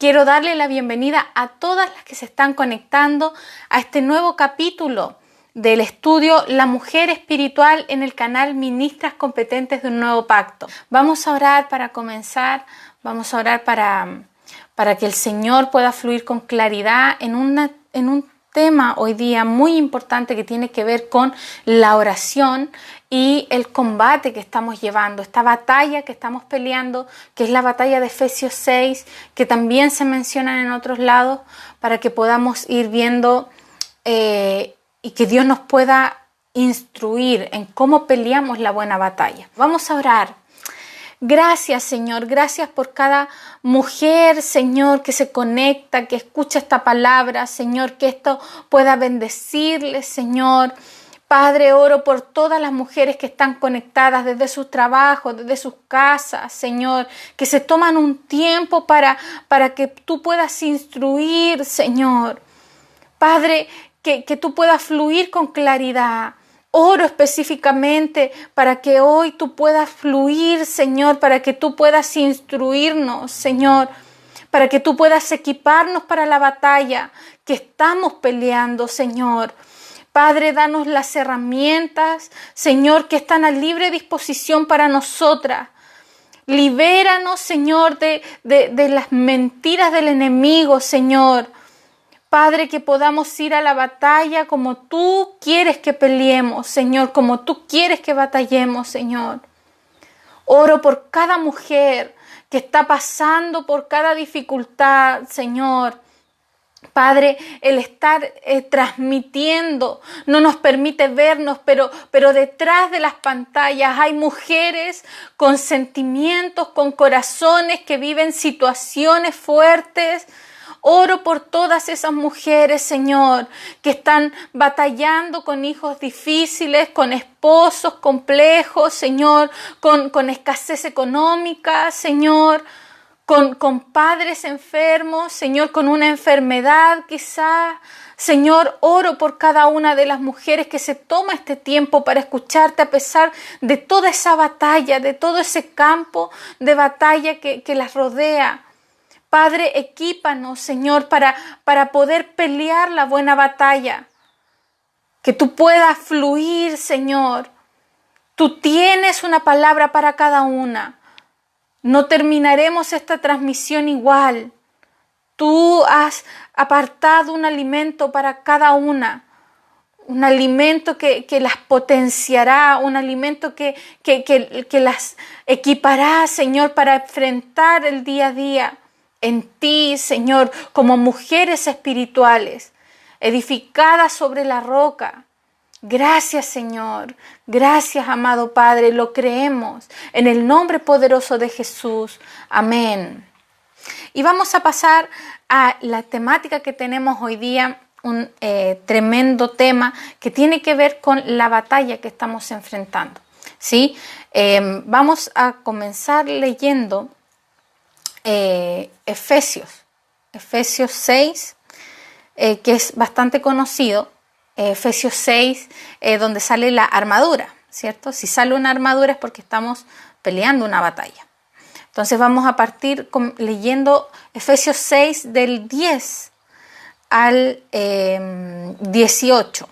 Quiero darle la bienvenida a todas las que se están conectando a este nuevo capítulo del estudio La Mujer Espiritual en el canal Ministras Competentes de un Nuevo Pacto. Vamos a orar para comenzar, vamos a orar para que el Señor pueda fluir con claridad en un tema hoy día muy importante que tiene que ver con la oración y el combate que estamos llevando, esta batalla que estamos peleando, que es la batalla de Efesios 6, que también se menciona en otros lados, para que podamos ir viendo y que Dios nos pueda instruir en cómo peleamos la buena batalla. Vamos a orar. Gracias, Señor, gracias por cada mujer, Señor, que se conecta, que escucha esta palabra, Señor, que esto pueda bendecirles, Señor. Padre, oro por todas las mujeres que están conectadas desde sus trabajos, desde sus casas, Señor, que se toman un tiempo para que tú puedas instruir, Señor. Padre, que tú puedas fluir con claridad. Oro específicamente para que hoy tú puedas fluir, Señor, para que tú puedas instruirnos, Señor, para que tú puedas equiparnos para la batalla que estamos peleando, Señor. Padre, danos las herramientas, Señor, que están a libre disposición para nosotras. Libéranos, Señor, de las mentiras del enemigo, Señor. Padre, que podamos ir a la batalla como tú quieres que peleemos, Señor, como tú quieres que batallemos, Señor. Oro por cada mujer que está pasando por cada dificultad, Señor. Padre, el estar transmitiendo no nos permite vernos, pero detrás de las pantallas hay mujeres con sentimientos, con corazones que viven situaciones fuertes. Oro por todas esas mujeres, Señor, que están batallando con hijos difíciles, con esposos complejos, Señor, con escasez económica, Señor, con padres enfermos, Señor, con una enfermedad quizás. Señor, oro por cada una de las mujeres que se toma este tiempo para escucharte a pesar de toda esa batalla, de todo ese campo de batalla que las rodea. Padre, equípanos, Señor, para poder pelear la buena batalla. Que tú puedas fluir, Señor. Tú tienes una palabra para cada una. No terminaremos esta transmisión igual. Tú has apartado un alimento para cada una. Un alimento que las potenciará, un alimento que las equipará, Señor, para enfrentar el día a día. En ti, Señor, como mujeres espirituales, edificadas sobre la roca. Gracias, Señor. Gracias, amado Padre. Lo creemos en el nombre poderoso de Jesús. Amén. Y vamos a pasar a la temática que tenemos hoy día, un tremendo tema que tiene que ver con la batalla que estamos enfrentando. ¿Sí? Vamos a comenzar leyendo Efesios 6, que es bastante conocido. Efesios 6, donde sale la armadura, ¿cierto? Si sale una armadura es porque estamos peleando una batalla. Entonces vamos a partir leyendo Efesios 6 del 10 al 18.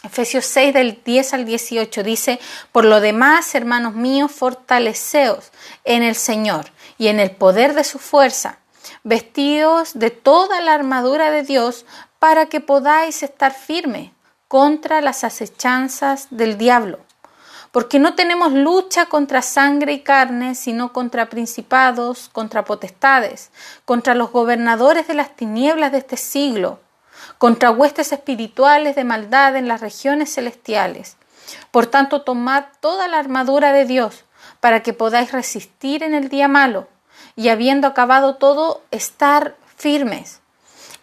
Efesios 6 del 10 al 18 dice: por lo demás, hermanos míos, fortaleceos en el Señor y en el poder de su fuerza, vestidos de toda la armadura de Dios, para que podáis estar firmes contra las acechanzas del diablo. Porque no tenemos lucha contra sangre y carne, sino contra principados, contra potestades, contra los gobernadores de las tinieblas de este siglo, contra huestes espirituales de maldad en las regiones celestiales. Por tanto, tomad toda la armadura de Dios, para que podáis resistir en el día malo, y habiendo acabado todo, estar firmes.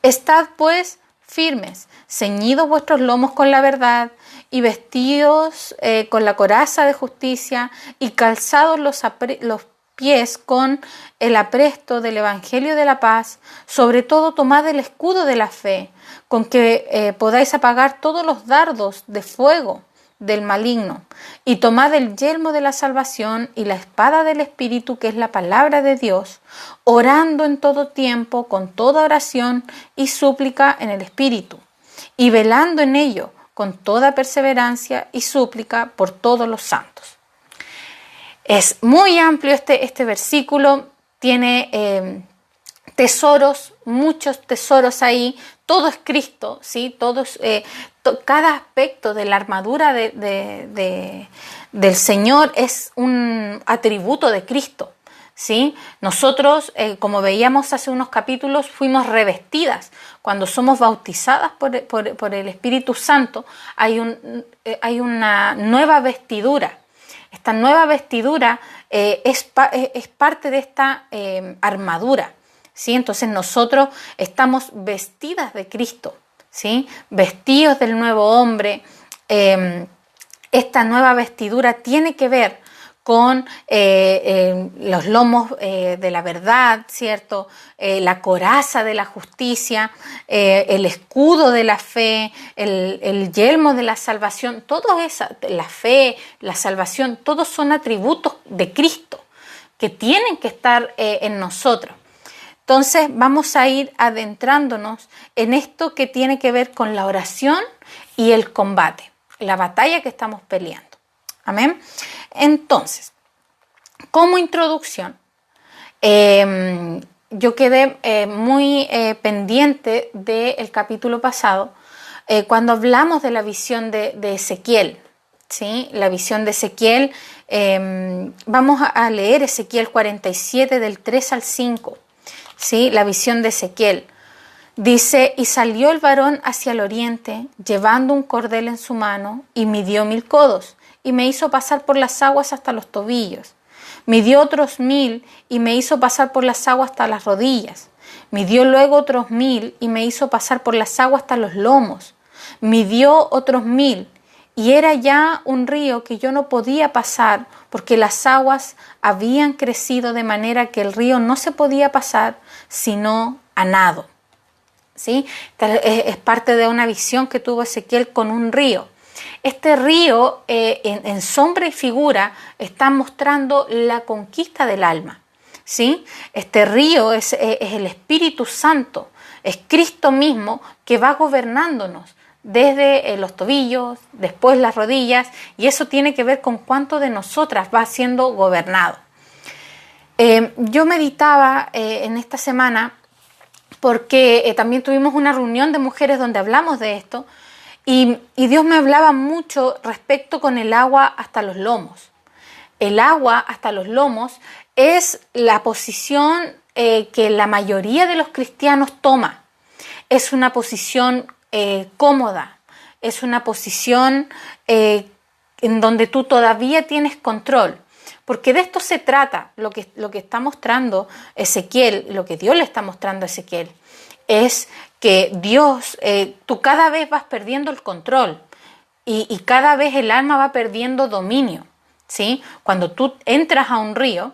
Estad pues firmes, ceñidos vuestros lomos con la verdad, y vestidos con la coraza de justicia, y calzados los pies con el apresto del Evangelio de la paz. Sobre todo tomad el escudo de la fe, con que podáis apagar todos los dardos de fuego del maligno, y tomad el yelmo de la salvación y la espada del Espíritu, que es la palabra de Dios, orando en todo tiempo, con toda oración y súplica en el Espíritu, y velando en ello, con toda perseverancia y súplica por todos los santos. Es muy amplio este versículo, tiene tesoros, muchos tesoros ahí, todo es Cristo, ¿sí? Cada aspecto de la armadura del Señor es un atributo de Cristo, ¿sí? Nosotros, como veíamos hace unos capítulos, fuimos revestidas. Cuando somos bautizadas por el Espíritu Santo, hay una nueva vestidura. Esta nueva vestidura es parte de esta armadura, ¿sí? Entonces nosotros estamos vestidas de Cristo, ¿sí? Vestidos del nuevo hombre. Esta nueva vestidura tiene que ver con los lomos de la verdad, ¿cierto? La coraza de la justicia, el escudo de la fe, el yelmo de la salvación, todo eso, la fe, la salvación, todos son atributos de Cristo que tienen que estar en nosotros. Entonces vamos a ir adentrándonos en esto que tiene que ver con la oración y el combate, la batalla que estamos peleando. Amén. Entonces, como introducción, yo quedé muy pendiente del capítulo pasado cuando hablamos de la visión de Ezequiel, ¿sí? La visión de Ezequiel, vamos a leer Ezequiel 47 del 3 al 5, ¿sí? La visión de Ezequiel. Dice, y salió el varón hacia el oriente, llevando un cordel en su mano, y midió 1000 codos, y me hizo pasar por las aguas hasta los tobillos. Midió otros 1000, y me hizo pasar por las aguas hasta las rodillas. Midió luego otros 1000, y me hizo pasar por las aguas hasta los lomos. Midió otros 1000, y era ya un río que yo no podía pasar, porque las aguas habían crecido de manera que el río no se podía pasar, sino a nado. ¿Sí? Es parte de una visión que tuvo Ezequiel con un río. Este río, en sombra y figura, está mostrando la conquista del alma, ¿sí? Este río es el Espíritu Santo, es Cristo mismo que va gobernándonos desde los tobillos, después las rodillas, y eso tiene que ver con cuánto de nosotras va siendo gobernado. Yo meditaba en esta semana porque también tuvimos una reunión de mujeres donde hablamos de esto y Dios me hablaba mucho respecto con el agua hasta los lomos. El agua hasta los lomos es la posición que la mayoría de los cristianos toma. Es una posición cómoda, es una posición en donde tú todavía tienes control. Porque de esto se trata, lo que está mostrando Ezequiel, lo que Dios le está mostrando a Ezequiel, es que Dios, tú cada vez vas perdiendo el control y cada vez el alma va perdiendo dominio, ¿sí? Cuando tú entras a un río,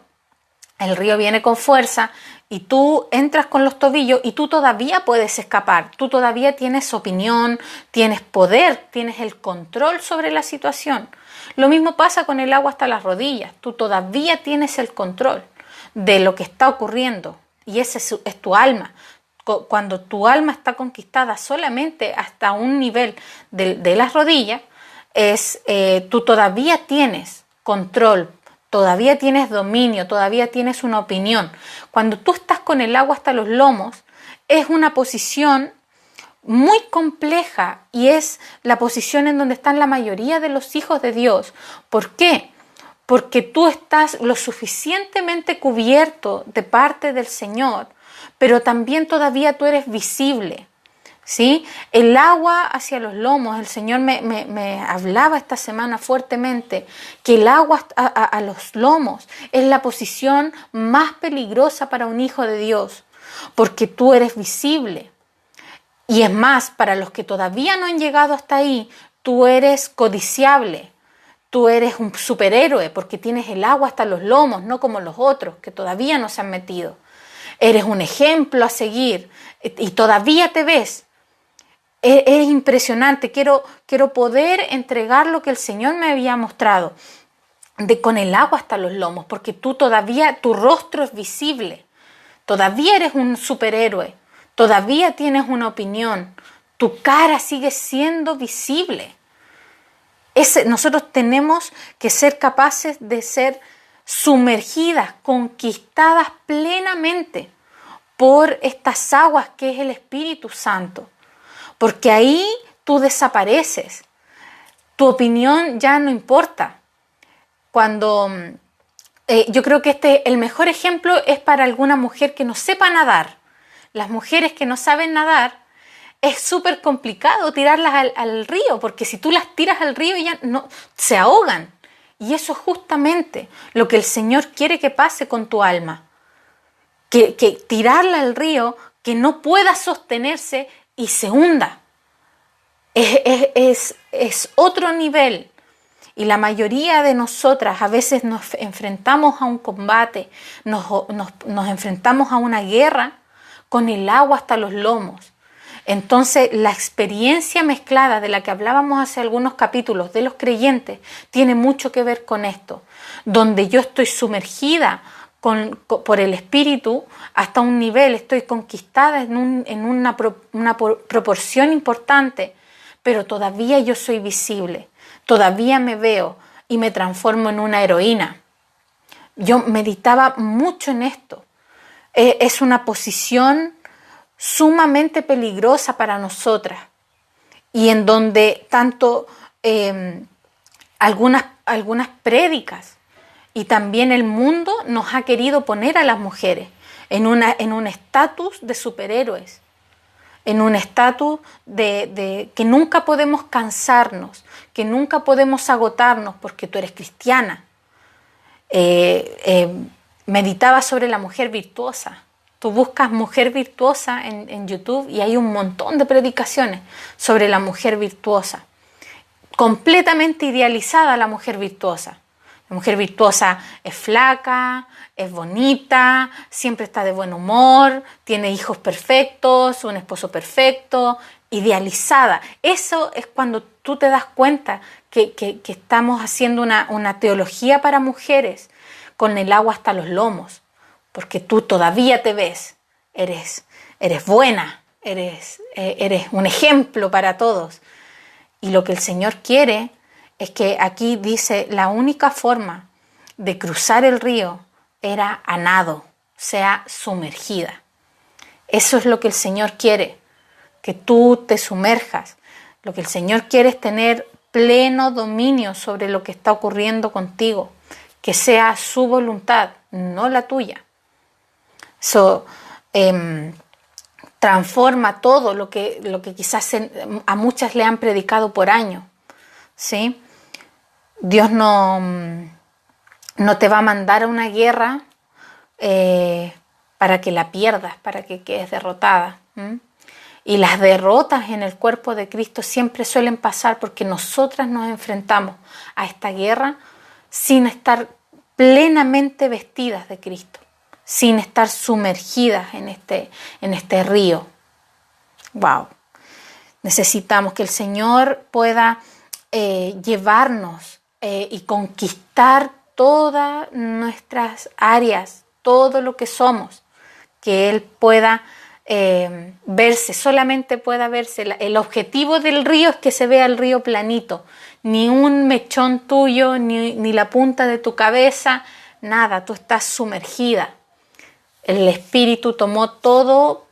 el río viene con fuerza y tú entras con los tobillos y tú todavía puedes escapar, tú todavía tienes opinión, tienes poder, tienes el control sobre la situación. Lo mismo pasa con el agua hasta las rodillas, tú todavía tienes el control de lo que está ocurriendo y ese es tu alma. Cuando tu alma está conquistada solamente hasta un nivel de las rodillas, tú todavía tienes control, todavía tienes dominio, todavía tienes una opinión. Cuando tú estás con el agua hasta los lomos, es una posición muy compleja y es la posición en donde están la mayoría de los hijos de Dios. ¿Por qué? Porque tú estás lo suficientemente cubierto de parte del Señor, pero también todavía tú eres visible, ¿sí? El agua hacia los lomos, el Señor me hablaba esta semana fuertemente que el agua a los lomos es la posición más peligrosa para un hijo de Dios, porque tú eres visible. Y es más, para los que todavía no han llegado hasta ahí, tú eres codiciable, tú eres un superhéroe porque tienes el agua hasta los lomos, no como los otros que todavía no se han metido. Eres un ejemplo a seguir y todavía te ves. Es impresionante. Quiero poder entregar lo que el Señor me había mostrado, con el agua hasta los lomos, porque tú todavía, tu rostro es visible. Todavía eres un superhéroe. Todavía tienes una opinión. Tu cara sigue siendo visible. Nosotros tenemos que ser capaces de ser sumergidas, conquistadas plenamente por estas aguas que es el Espíritu Santo. Porque ahí tú desapareces. Tu opinión ya no importa. Yo creo que el mejor ejemplo es para alguna mujer que no sepa nadar. Las mujeres que no saben nadar, es súper complicado tirarlas al río, porque si tú las tiras al río ya no, se ahogan. Y eso es justamente lo que el Señor quiere que pase con tu alma. Que tirarla al río, que no pueda sostenerse y se hunda. Es otro nivel. Y la mayoría de nosotras a veces nos enfrentamos a un combate, nos enfrentamos a una guerra con el agua hasta los lomos. Entonces, la experiencia mezclada de la que hablábamos hace algunos capítulos de los creyentes tiene mucho que ver con esto, donde yo estoy sumergida por el Espíritu hasta un nivel, estoy conquistada en una proporción importante, pero todavía yo soy visible, todavía me veo y me transformo en una heroína. Yo meditaba mucho en esto. Es una posición sumamente peligrosa para nosotras y en donde tanto algunas prédicas y también el mundo nos ha querido poner a las mujeres en un estatus de superhéroes, en un estatus de que nunca podemos cansarnos, que nunca podemos agotarnos porque tú eres cristiana. Meditaba sobre la mujer virtuosa. Tú buscas mujer virtuosa en YouTube y hay un montón de predicaciones sobre la mujer virtuosa. Completamente idealizada la mujer virtuosa. La mujer virtuosa es flaca, es bonita, siempre está de buen humor, tiene hijos perfectos, un esposo perfecto, idealizada. Eso es cuando tú te das cuenta que estamos haciendo una teología para mujeres con el agua hasta los lomos. Porque tú todavía te ves, eres buena, eres un ejemplo para todos. Y lo que el Señor quiere es que aquí dice, la única forma de cruzar el río era a nado, sea sumergida. Eso es lo que el Señor quiere, que tú te sumerjas. Lo que el Señor quiere es tener pleno dominio sobre lo que está ocurriendo contigo, que sea su voluntad, no la tuya. Eso transforma todo lo que quizás a muchas le han predicado por años, ¿sí? Dios no te va a mandar a una guerra para que la pierdas, para que quedes derrotada. Y las derrotas en el cuerpo de Cristo siempre suelen pasar porque nosotras nos enfrentamos a esta guerra sin estar plenamente vestidas de Cristo, sin estar sumergidas en este río. Wow. Necesitamos que el Señor pueda llevarnos y conquistar todas nuestras áreas, todo lo que somos, que Él pueda verse, solamente pueda verse. El objetivo del río es que se vea el río planito, ni un mechón tuyo, ni la punta de tu cabeza, nada, tú estás sumergida. El Espíritu tomó todo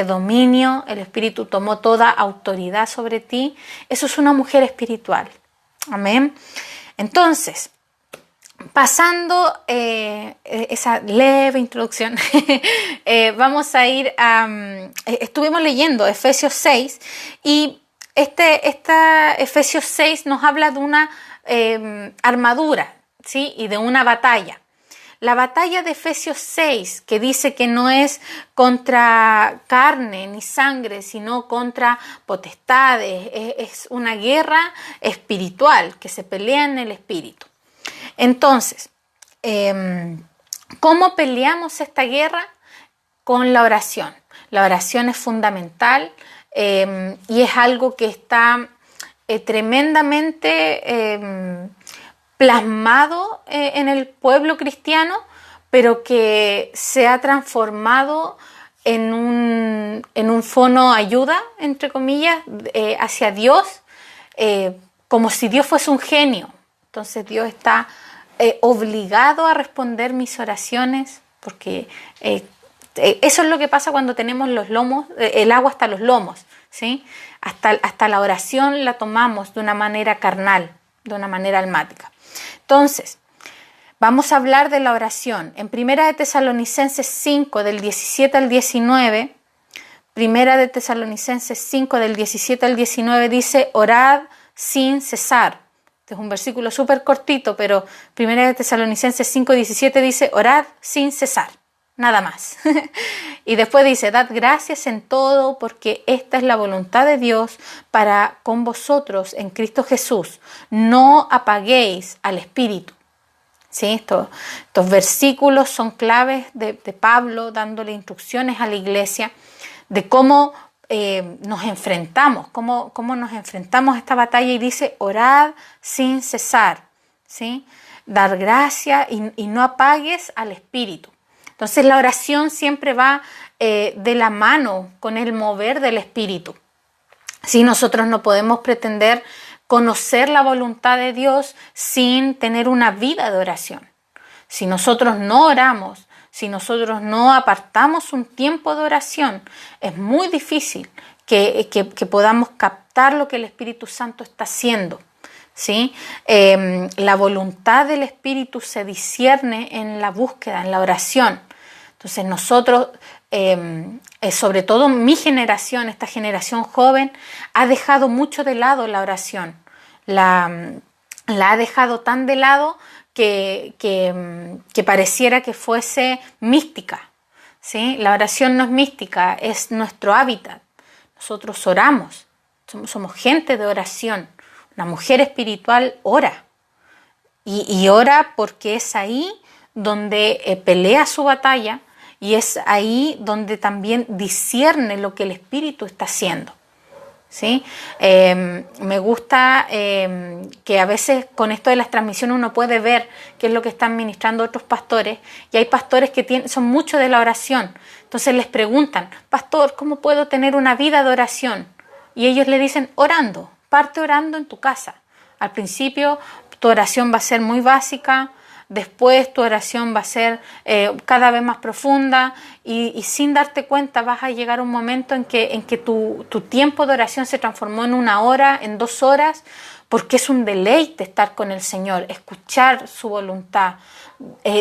dominio, el Espíritu tomó toda autoridad sobre ti. Eso es una mujer espiritual. Amén. Entonces, pasando esa leve introducción, vamos a ir a... estuvimos leyendo Efesios 6 y Efesios 6 nos habla de una armadura, ¿sí? Y de una batalla. La batalla de Efesios 6, que dice que no es contra carne ni sangre, sino contra potestades, es una guerra espiritual que se pelea en el espíritu. Entonces, ¿cómo peleamos esta guerra? Con la oración. La oración es fundamental y es algo que está tremendamente plasmado en el pueblo cristiano, pero que se ha transformado en un fono ayuda, entre comillas, hacia Dios, como si Dios fuese un genio. Entonces Dios está obligado a responder mis oraciones, porque eso es lo que pasa cuando tenemos los lomos, el agua hasta los lomos, ¿sí? Hasta la oración la tomamos de una manera carnal, de una manera almática. Entonces, vamos a hablar de la oración. En 1 de Tesalonicenses 5, del 17 al 19, 1 de Tesalonicenses 5, del 17 al 19 dice, orad sin cesar. Este es un versículo súper cortito, pero 1 de Tesalonicenses 5, 17 dice, orad sin cesar. Nada más. Y después dice, dad gracias en todo, porque esta es la voluntad de Dios para con vosotros en Cristo Jesús. No apaguéis al Espíritu. ¿Sí? Estos versículos son claves de Pablo dándole instrucciones a la iglesia de cómo nos enfrentamos, cómo nos enfrentamos a esta batalla, y dice, orad sin cesar, ¿sí? Dar gracias y no apagues al Espíritu. Entonces la oración siempre va de la mano con el mover del Espíritu. Si nosotros no podemos pretender conocer la voluntad de Dios sin tener una vida de oración. Si nosotros no oramos, si nosotros no apartamos un tiempo de oración, es muy difícil que podamos captar lo que el Espíritu Santo está haciendo. ¿Sí? La voluntad del Espíritu se discierne en la búsqueda, en la oración. Entonces nosotros, sobre todo mi generación, esta generación joven, ha dejado mucho de lado la oración. La ha dejado tan de lado que pareciera que fuese mística, ¿sí? La oración no es mística, es nuestro hábitat. Nosotros oramos, somos gente de oración. Una mujer espiritual ora, y ora porque es ahí donde pelea su batalla, y es ahí donde también discierne lo que el Espíritu está haciendo. ¿Sí? Me gusta que a veces con esto de las transmisiones uno puede ver qué es lo que están ministrando otros pastores, y hay pastores que son mucho de la oración. Entonces les preguntan, pastor, ¿cómo puedo tener una vida de oración? Y ellos le dicen, orando, parte orando en tu casa. Al principio tu oración va a ser muy básica, después tu oración va a ser cada vez más profunda, y sin darte cuenta vas a llegar a un momento en que tu tiempo de oración se transformó en 1 hora, en 2 horas, porque es un deleite estar con el Señor, escuchar su voluntad,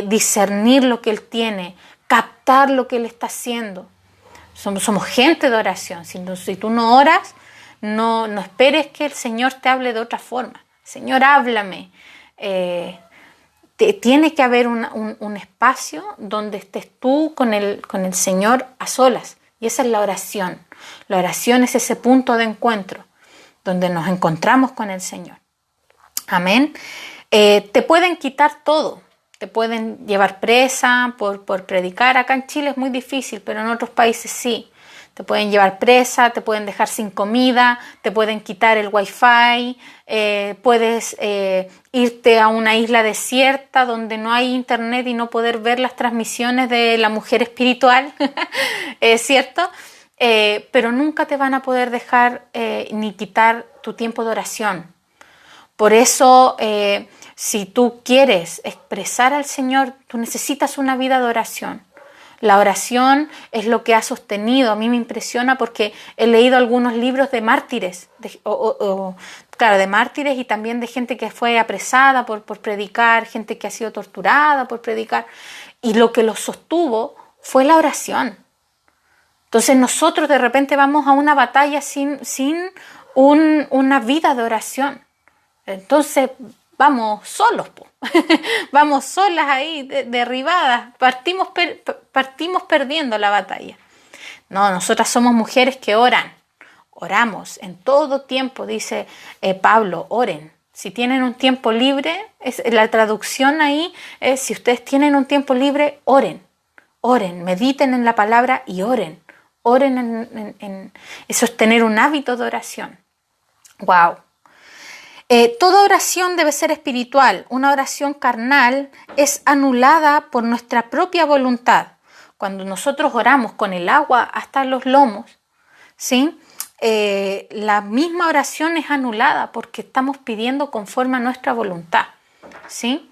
discernir lo que Él tiene, captar lo que Él está haciendo. Somos gente de oración. Si tú no oras, no esperes que el Señor te hable de otra forma. Señor, háblame. Tiene que haber un espacio donde estés tú con el Señor a solas. Y esa es la oración. La oración es ese punto de encuentro donde nos encontramos con el Señor. Amén. Te pueden quitar todo. Te pueden llevar presa por predicar. Acá en Chile es muy difícil, pero en otros países sí. Te pueden llevar presa, te pueden dejar sin comida, te pueden quitar el wifi, puedes irte a una isla desierta donde no hay internet y no poder ver las transmisiones de la mujer espiritual, ¿es cierto? Pero nunca te van a poder dejar ni quitar tu tiempo de oración. Por eso, si tú quieres expresar al Señor, tú necesitas una vida de oración. La oración es lo que ha sostenido. A mí me impresiona porque he leído algunos libros de mártires, de mártires, y también de gente que fue apresada por predicar, gente que ha sido torturada por predicar, y lo que los sostuvo fue la oración. Entonces nosotros de repente vamos a una batalla sin una vida de oración. Entonces vamos solos, vamos solas ahí, derribadas, partimos perdiendo la batalla. No, nosotras somos mujeres que oramos en todo tiempo, dice Pablo, oren. Si tienen un tiempo libre, la traducción ahí es, si ustedes tienen un tiempo libre, oren, mediten en la palabra y oren Oren eso es tener un hábito de oración. ¡Wow! Toda oración debe ser espiritual. Una oración carnal es anulada por nuestra propia voluntad. Cuando nosotros oramos con el agua hasta los lomos, ¿sí? La misma oración es anulada porque estamos pidiendo conforme a nuestra voluntad, ¿sí?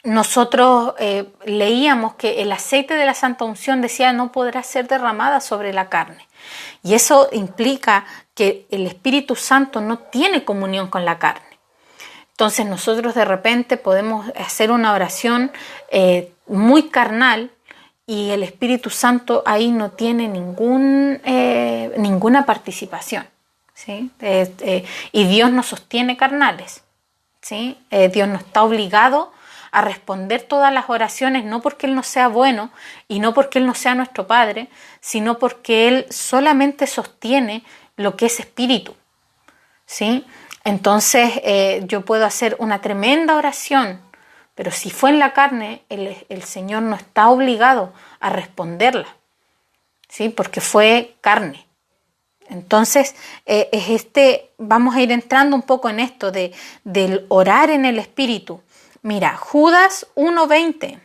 Nosotros leíamos que el aceite de la Santa Unción decía no podrá ser derramada sobre la carne. Y eso implica que el Espíritu Santo no tiene comunión con la carne. Entonces nosotros de repente podemos hacer una oración muy carnal y el Espíritu Santo ahí no tiene ninguna participación, ¿sí? Y Dios nos sostiene carnales, ¿sí? Dios no está obligado a responder todas las oraciones, no porque Él no sea bueno y no porque Él no sea nuestro Padre, sino porque Él solamente sostiene lo que es espíritu, ¿sí? Entonces yo puedo hacer una tremenda oración, pero si fue en la carne, el Señor no está obligado a responderla, ¿sí? Porque fue carne. Entonces vamos a ir entrando un poco en esto del orar en el espíritu. Mira, Judas 1:20.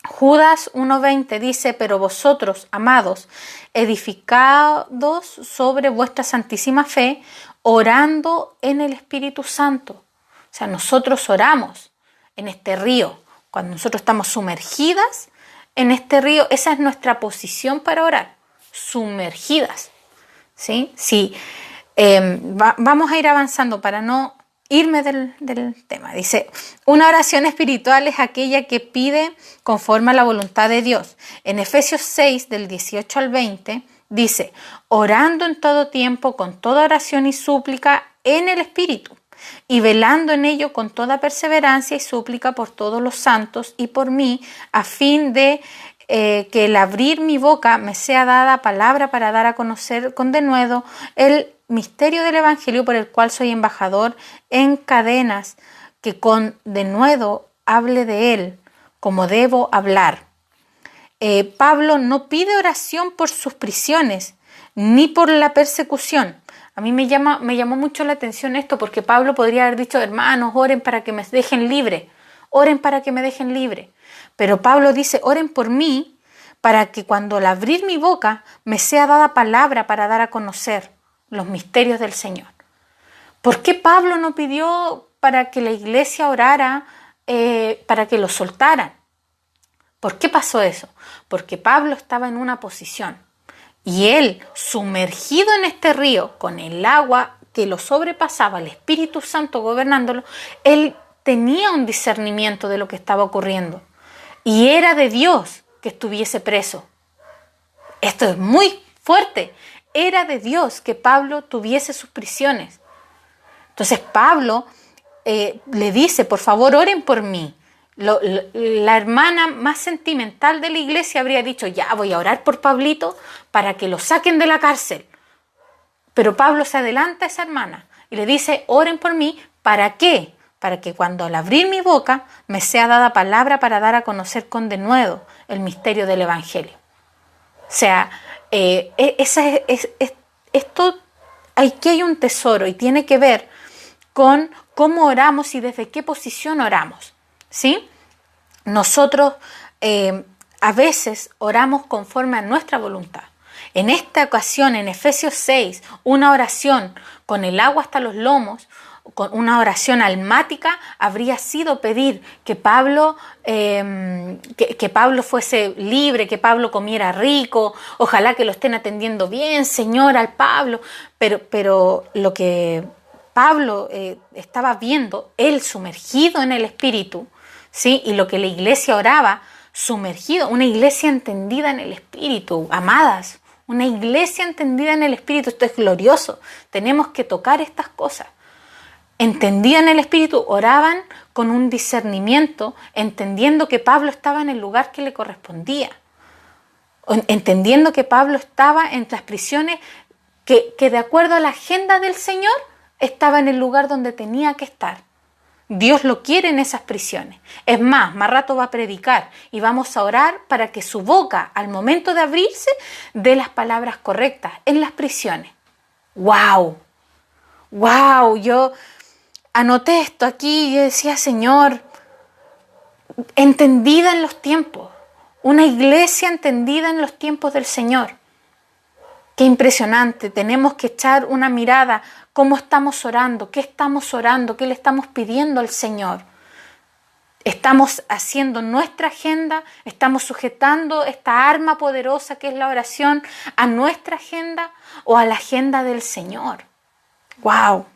Judas 1:20 dice, pero vosotros, amados, edificados sobre vuestra santísima fe, orando en el Espíritu Santo. O sea, nosotros oramos en este río. Cuando nosotros estamos sumergidas en este río, esa es nuestra posición para orar, sumergidas, ¿sí? Sí. Vamos a ir avanzando para no irme del tema. Dice, una oración espiritual es aquella que pide conforme a la voluntad de Dios. En Efesios 6, del 18 al 20, dice, orando en todo tiempo, con toda oración y súplica en el Espíritu, y velando en ello con toda perseverancia y súplica por todos los santos y por mí, a fin de que el abrir mi boca me sea dada palabra para dar a conocer con denuedo el misterio del Evangelio por el cual soy embajador en cadenas, que con denuedo hable de él como debo hablar. Pablo no pide oración por sus prisiones ni por la persecución. A mí me llamó mucho la atención esto, porque Pablo podría haber dicho, hermanos, oren para que me dejen libre, oren para que me dejen libre. Pero Pablo dice, oren por mí para que cuando al abrir mi boca me sea dada palabra para dar a conocer los misterios del Señor. ¿Por qué Pablo no pidió para que la iglesia orara, para que lo soltaran? ¿Por qué pasó eso? Porque Pablo estaba en una posición y él, sumergido en este río, con el agua que lo sobrepasaba, el Espíritu Santo gobernándolo, él tenía un discernimiento de lo que estaba ocurriendo y era de Dios que estuviese preso. Esto es muy fuerte. Era de Dios que Pablo tuviese sus prisiones. Entonces Pablo le dice, por favor, oren por mí. La hermana más sentimental de la iglesia habría dicho, ya voy a orar por Pablito para que lo saquen de la cárcel. Pero Pablo se adelanta a esa hermana y le dice, oren por mí, ¿para qué? Para que cuando al abrir mi boca me sea dada palabra para dar a conocer con denuedo el misterio del Evangelio. O sea, esto, aquí hay un tesoro y tiene que ver con cómo oramos y desde qué posición oramos, ¿sí? Nosotros a veces oramos conforme a nuestra voluntad. En esta ocasión, en Efesios 6, una oración con el agua hasta los lomos, con una oración almática, habría sido pedir que Pablo fuese libre, que Pablo comiera rico, ojalá que lo estén atendiendo bien, Señor, al Pablo. Pero lo que Pablo estaba viendo, él sumergido en el Espíritu, ¿sí? Y lo que la iglesia oraba, sumergido, una iglesia entendida en el Espíritu, amadas, una iglesia entendida en el Espíritu, esto es glorioso, tenemos que tocar estas cosas. Entendían el Espíritu, oraban con un discernimiento, entendiendo que Pablo estaba en el lugar que le correspondía, entendiendo que Pablo estaba en las prisiones que de acuerdo a la agenda del Señor estaba en el lugar donde tenía que estar. Dios lo quiere en esas prisiones. Es más rato va a predicar y vamos a orar para que su boca, al momento de abrirse, dé las palabras correctas en las prisiones. ¡Wow! ¡Wow! Yo anoté esto aquí y decía, Señor, entendida en los tiempos, una iglesia entendida en los tiempos del Señor. Qué impresionante, tenemos que echar una mirada, cómo estamos orando, qué le estamos pidiendo al Señor. Estamos haciendo nuestra agenda, estamos sujetando esta arma poderosa que es la oración a nuestra agenda o a la agenda del Señor. ¡Wow!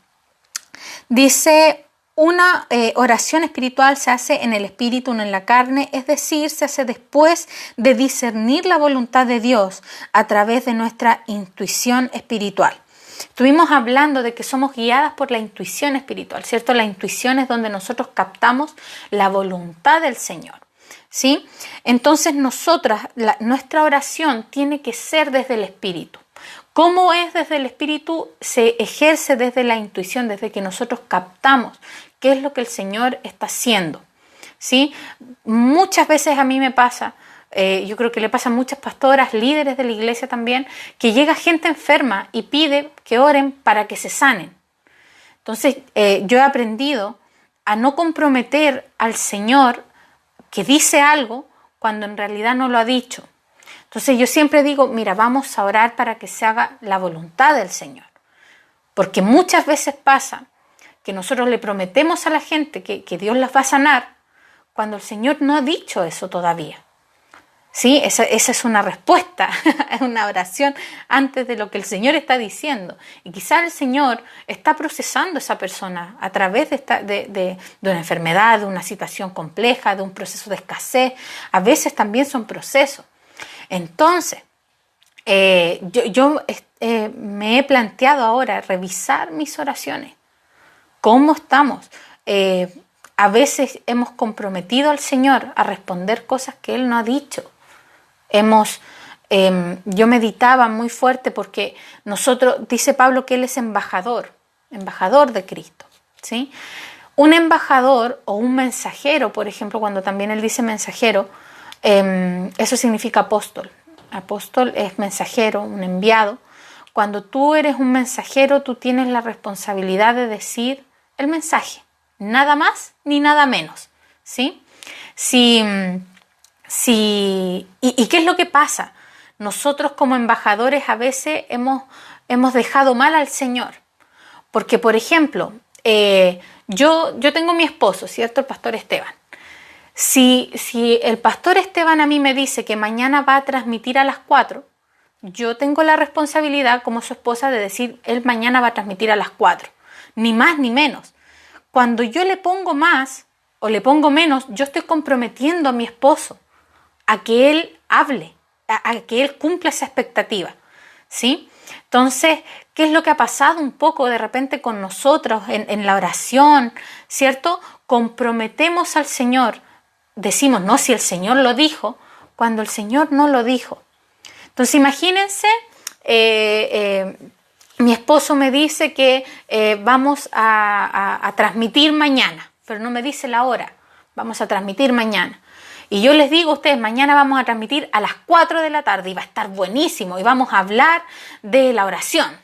Dice, una oración espiritual se hace en el espíritu, no en la carne, es decir, se hace después de discernir la voluntad de Dios a través de nuestra intuición espiritual. Estuvimos hablando de que somos guiadas por la intuición espiritual, ¿cierto? La intuición es donde nosotros captamos la voluntad del Señor, ¿sí? Entonces nuestra oración tiene que ser desde el espíritu. ¿Cómo es desde el espíritu? Se ejerce desde la intuición, desde que nosotros captamos qué es lo que el Señor está haciendo, ¿sí? Muchas veces a mí me pasa, yo creo que le pasa a muchas pastoras, líderes de la iglesia también, que llega gente enferma y pide que oren para que se sanen. Entonces yo he aprendido a no comprometer al Señor que dice algo cuando en realidad no lo ha dicho. Entonces yo siempre digo, mira, vamos a orar para que se haga la voluntad del Señor. Porque muchas veces pasa que nosotros le prometemos a la gente que Dios las va a sanar cuando el Señor no ha dicho eso todavía. ¿Sí? Esa es una respuesta, es una oración antes de lo que el Señor está diciendo. Y quizás el Señor está procesando a esa persona a través de una enfermedad, de una situación compleja, de un proceso de escasez. A veces también son procesos. Entonces, yo me he planteado ahora revisar mis oraciones. ¿Cómo estamos? A veces hemos comprometido al Señor a responder cosas que Él no ha dicho. Yo meditaba muy fuerte porque dice Pablo que Él es embajador de Cristo, ¿sí? Un embajador o un mensajero, por ejemplo, cuando también Él dice mensajero, eso significa apóstol. Apóstol es mensajero, un enviado. Cuando tú eres un mensajero, tú tienes la responsabilidad de decir el mensaje, nada más ni nada menos, ¿sí? ¿Y qué es lo que pasa? Nosotros como embajadores a veces hemos dejado mal al Señor. Porque, por ejemplo, yo tengo mi esposo, ¿cierto? El pastor Esteban. Si el pastor Esteban a mí me dice que mañana va a transmitir a las 4, yo tengo la responsabilidad como su esposa de decir, él mañana va a transmitir a las 4, ni más ni menos. Cuando yo le pongo más o le pongo menos, yo estoy comprometiendo a mi esposo a que él hable, a que él cumpla esa expectativa, ¿sí? Entonces, ¿qué es lo que ha pasado un poco de repente con nosotros en la oración, ¿cierto? Comprometemos al Señor. Decimos, no, si el Señor lo dijo, cuando el Señor no lo dijo. Entonces imagínense, mi esposo me dice que vamos a transmitir mañana, pero no me dice la hora, vamos a transmitir mañana. Y yo les digo a ustedes, mañana vamos a transmitir a las 4 de la tarde y va a estar buenísimo y vamos a hablar de la oración.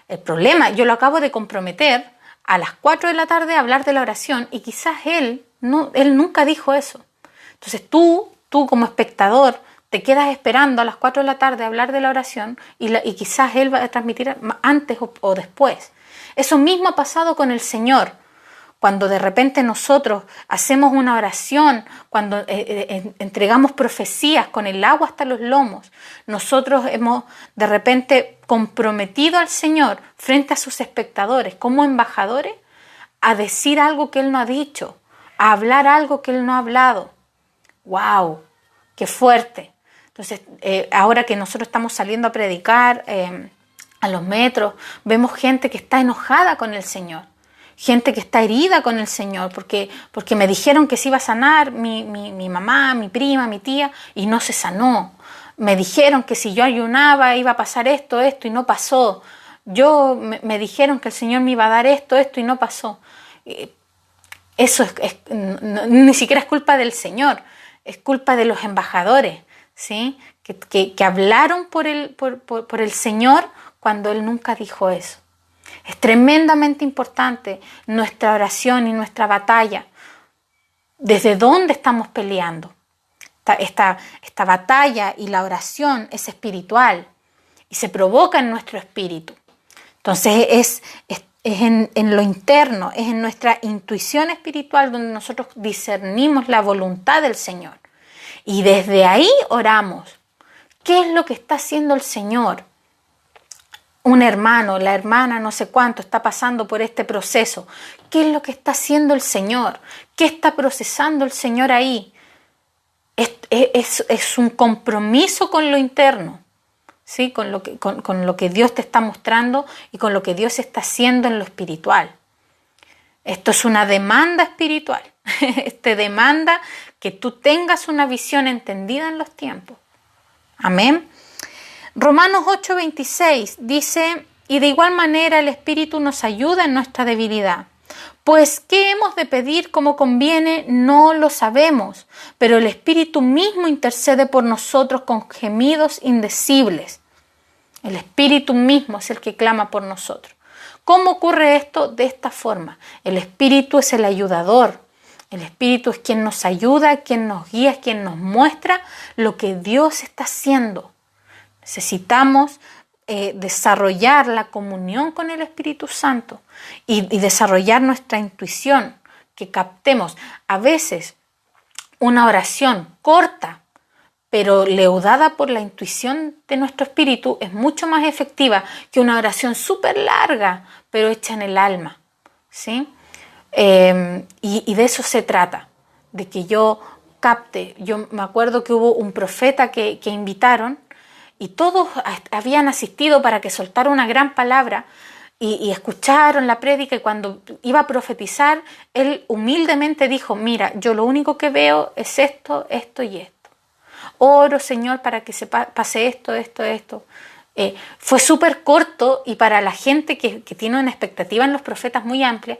El problema, yo lo acabo de comprometer a las 4 de la tarde a hablar de la oración y quizás él nunca dijo eso. Entonces tú como espectador te quedas esperando a las 4 de la tarde a hablar de la oración y quizás él va a transmitir antes o después. Eso mismo ha pasado con el Señor. Cuando de repente nosotros hacemos una oración, cuando entregamos profecías con el agua hasta los lomos, nosotros hemos de repente comprometido al Señor frente a sus espectadores como embajadores a decir algo que Él no ha dicho, a hablar algo que Él no ha hablado. ¡Wow! ¡Qué fuerte! Entonces, ahora que nosotros estamos saliendo a predicar a los metros, vemos gente que está enojada con el Señor. Gente que está herida con el Señor porque me dijeron que se iba a sanar mi mamá, mi prima, mi tía y no se sanó. Me dijeron que si yo ayunaba iba a pasar esto y no pasó. Me dijeron que el Señor me iba a dar esto y no pasó. Eso ni siquiera es culpa del Señor, es culpa de los embajadores, ¿sí? Que hablaron por el Señor cuando Él nunca dijo eso. Es tremendamente importante nuestra oración y nuestra batalla. ¿Desde dónde estamos peleando? Esta batalla y la oración es espiritual y se provoca en nuestro espíritu. Entonces es en lo interno, es en nuestra intuición espiritual donde nosotros discernimos la voluntad del Señor. Y desde ahí oramos. ¿Qué es lo que está haciendo el Señor? Un hermano, la hermana, no sé cuánto, está pasando por este proceso. ¿Qué es lo que está haciendo el Señor? ¿Qué está procesando el Señor ahí? Es un compromiso con lo interno, ¿sí? Con lo que Dios te está mostrando y con lo que Dios está haciendo en lo espiritual. Esto es una demanda espiritual. Te demanda que tú tengas una visión entendida en los tiempos. Amén. Romanos 8:26 dice, y de igual manera el Espíritu nos ayuda en nuestra debilidad. Pues, ¿qué hemos de pedir como conviene? No lo sabemos, pero el Espíritu mismo intercede por nosotros con gemidos indecibles. El Espíritu mismo es el que clama por nosotros. ¿Cómo ocurre esto? De esta forma. El Espíritu es el ayudador. El Espíritu es quien nos ayuda, quien nos guía, quien nos muestra lo que Dios está haciendo. Necesitamos desarrollar la comunión con el Espíritu Santo y desarrollar nuestra intuición, que captemos. A veces una oración corta, pero leudada por la intuición de nuestro espíritu, es mucho más efectiva que una oración súper larga, pero hecha en el alma, ¿sí? Y de eso se trata, de que yo capte. Yo me acuerdo que hubo un profeta que invitaron y todos habían asistido para que soltara una gran palabra y escucharon la prédica, y cuando iba a profetizar, él humildemente dijo, mira, yo lo único que veo es esto, esto y esto. Oro, Señor, para que se pase esto. Fue súper corto, y para la gente que tiene una expectativa en los profetas muy amplia,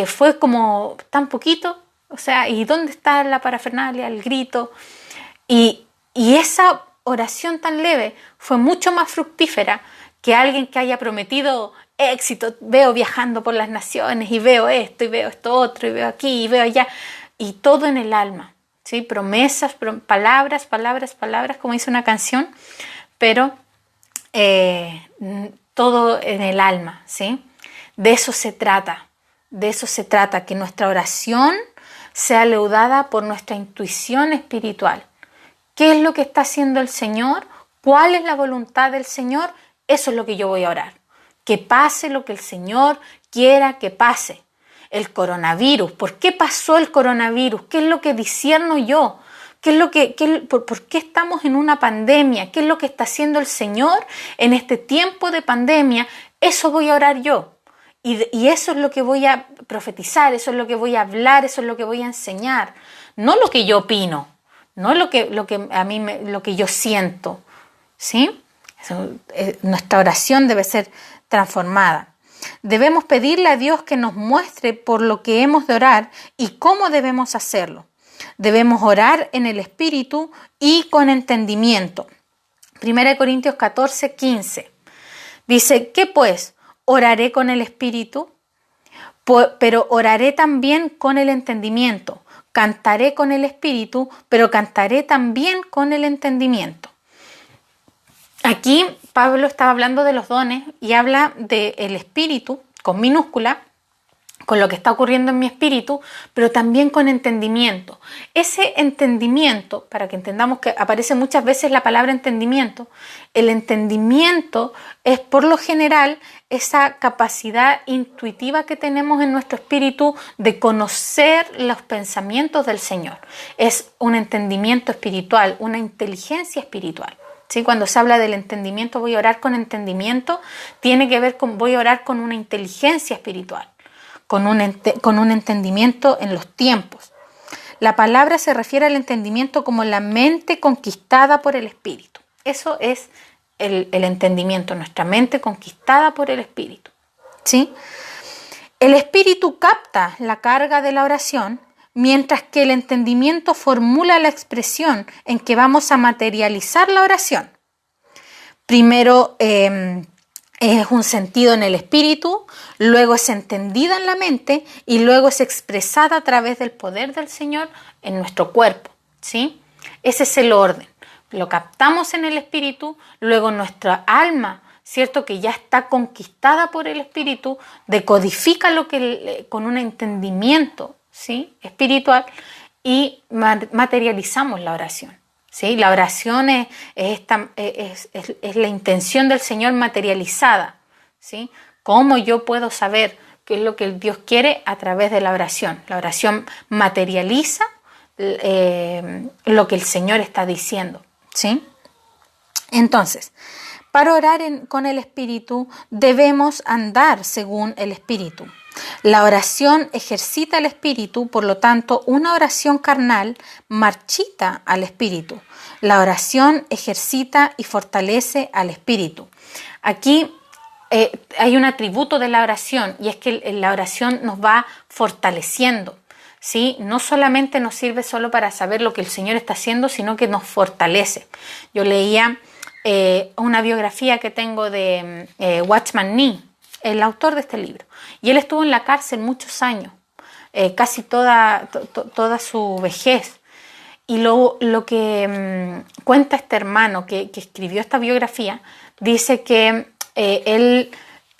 fue como tan poquito, o sea, ¿y dónde está la parafernalia, el grito? Y esa oración tan leve fue mucho más fructífera que alguien que haya prometido éxito. Veo viajando por las naciones y veo esto y veo esto otro y veo aquí y veo allá, y todo en el alma, ¿sí? Promesas, palabras, como dice una canción, pero todo en el alma, ¿sí? De eso se trata, que nuestra oración sea leudada por nuestra intuición espiritual. ¿Qué es lo que está haciendo el Señor? ¿Cuál es la voluntad del Señor? Eso es lo que yo voy a orar. Que pase lo que el Señor quiera que pase. El coronavirus. ¿Por qué pasó el coronavirus? ¿Qué es lo que discierno yo? ¿Por qué estamos en una pandemia? ¿Qué es lo que está haciendo el Señor en este tiempo de pandemia? Eso voy a orar yo. Y eso es lo que voy a profetizar, eso es lo que voy a hablar, eso es lo que voy a enseñar. No lo que yo opino, no lo que yo siento, ¿sí? Nuestra oración debe ser transformada. Debemos pedirle a Dios que nos muestre por lo que hemos de orar y cómo debemos hacerlo. Debemos orar en el Espíritu y con entendimiento. 1 Corintios 14:15 dice, ¿qué pues? Oraré con el Espíritu, pero oraré también con el entendimiento. Cantaré con el Espíritu, pero cantaré también con el entendimiento. Aquí Pablo estaba hablando de los dones y habla del Espíritu con minúscula, con lo que está ocurriendo en mi espíritu, pero también con entendimiento. Ese entendimiento, para que entendamos que aparece muchas veces la palabra entendimiento, el entendimiento es por lo general esa capacidad intuitiva que tenemos en nuestro espíritu de conocer los pensamientos del Señor. Es un entendimiento espiritual, una inteligencia espiritual. ¿Sí? Cuando se habla del entendimiento, voy a orar con entendimiento, tiene que ver con voy a orar con una inteligencia espiritual. Con un entendimiento en los tiempos. La palabra se refiere al entendimiento como la mente conquistada por el Espíritu. Eso es el entendimiento, nuestra mente conquistada por el Espíritu, ¿sí? El espíritu capta la carga de la oración, mientras que el entendimiento formula la expresión en que vamos a materializar la oración. Primero es un sentido en el espíritu, luego es entendida en la mente y luego es expresada a través del poder del Señor en nuestro cuerpo, ¿sí? Ese es el orden. Lo captamos en el espíritu, luego nuestra alma, ¿cierto? Que ya está conquistada por el espíritu, decodifica lo que con un entendimiento, ¿sí? Espiritual, y materializamos la oración, ¿sí? La oración es la intención del Señor materializada, ¿sí? ¿Cómo yo puedo saber qué es lo que Dios quiere? A través de la oración. La oración materializa lo que el Señor está diciendo, ¿sí? Entonces, para orar con el Espíritu debemos andar según el Espíritu. La oración ejercita el Espíritu, por lo tanto, una oración carnal marchita al Espíritu. La oración ejercita y fortalece al Espíritu. Aquí hay un atributo de la oración, y es que la oración nos va fortaleciendo, ¿sí? No solamente nos sirve solo para saber lo que el Señor está haciendo, sino que nos fortalece. Yo leía una biografía que tengo de Watchman Nee, el autor de este libro, y él estuvo en la cárcel muchos años, casi toda su vejez, y lo que cuenta este hermano que escribió esta biografía, dice que él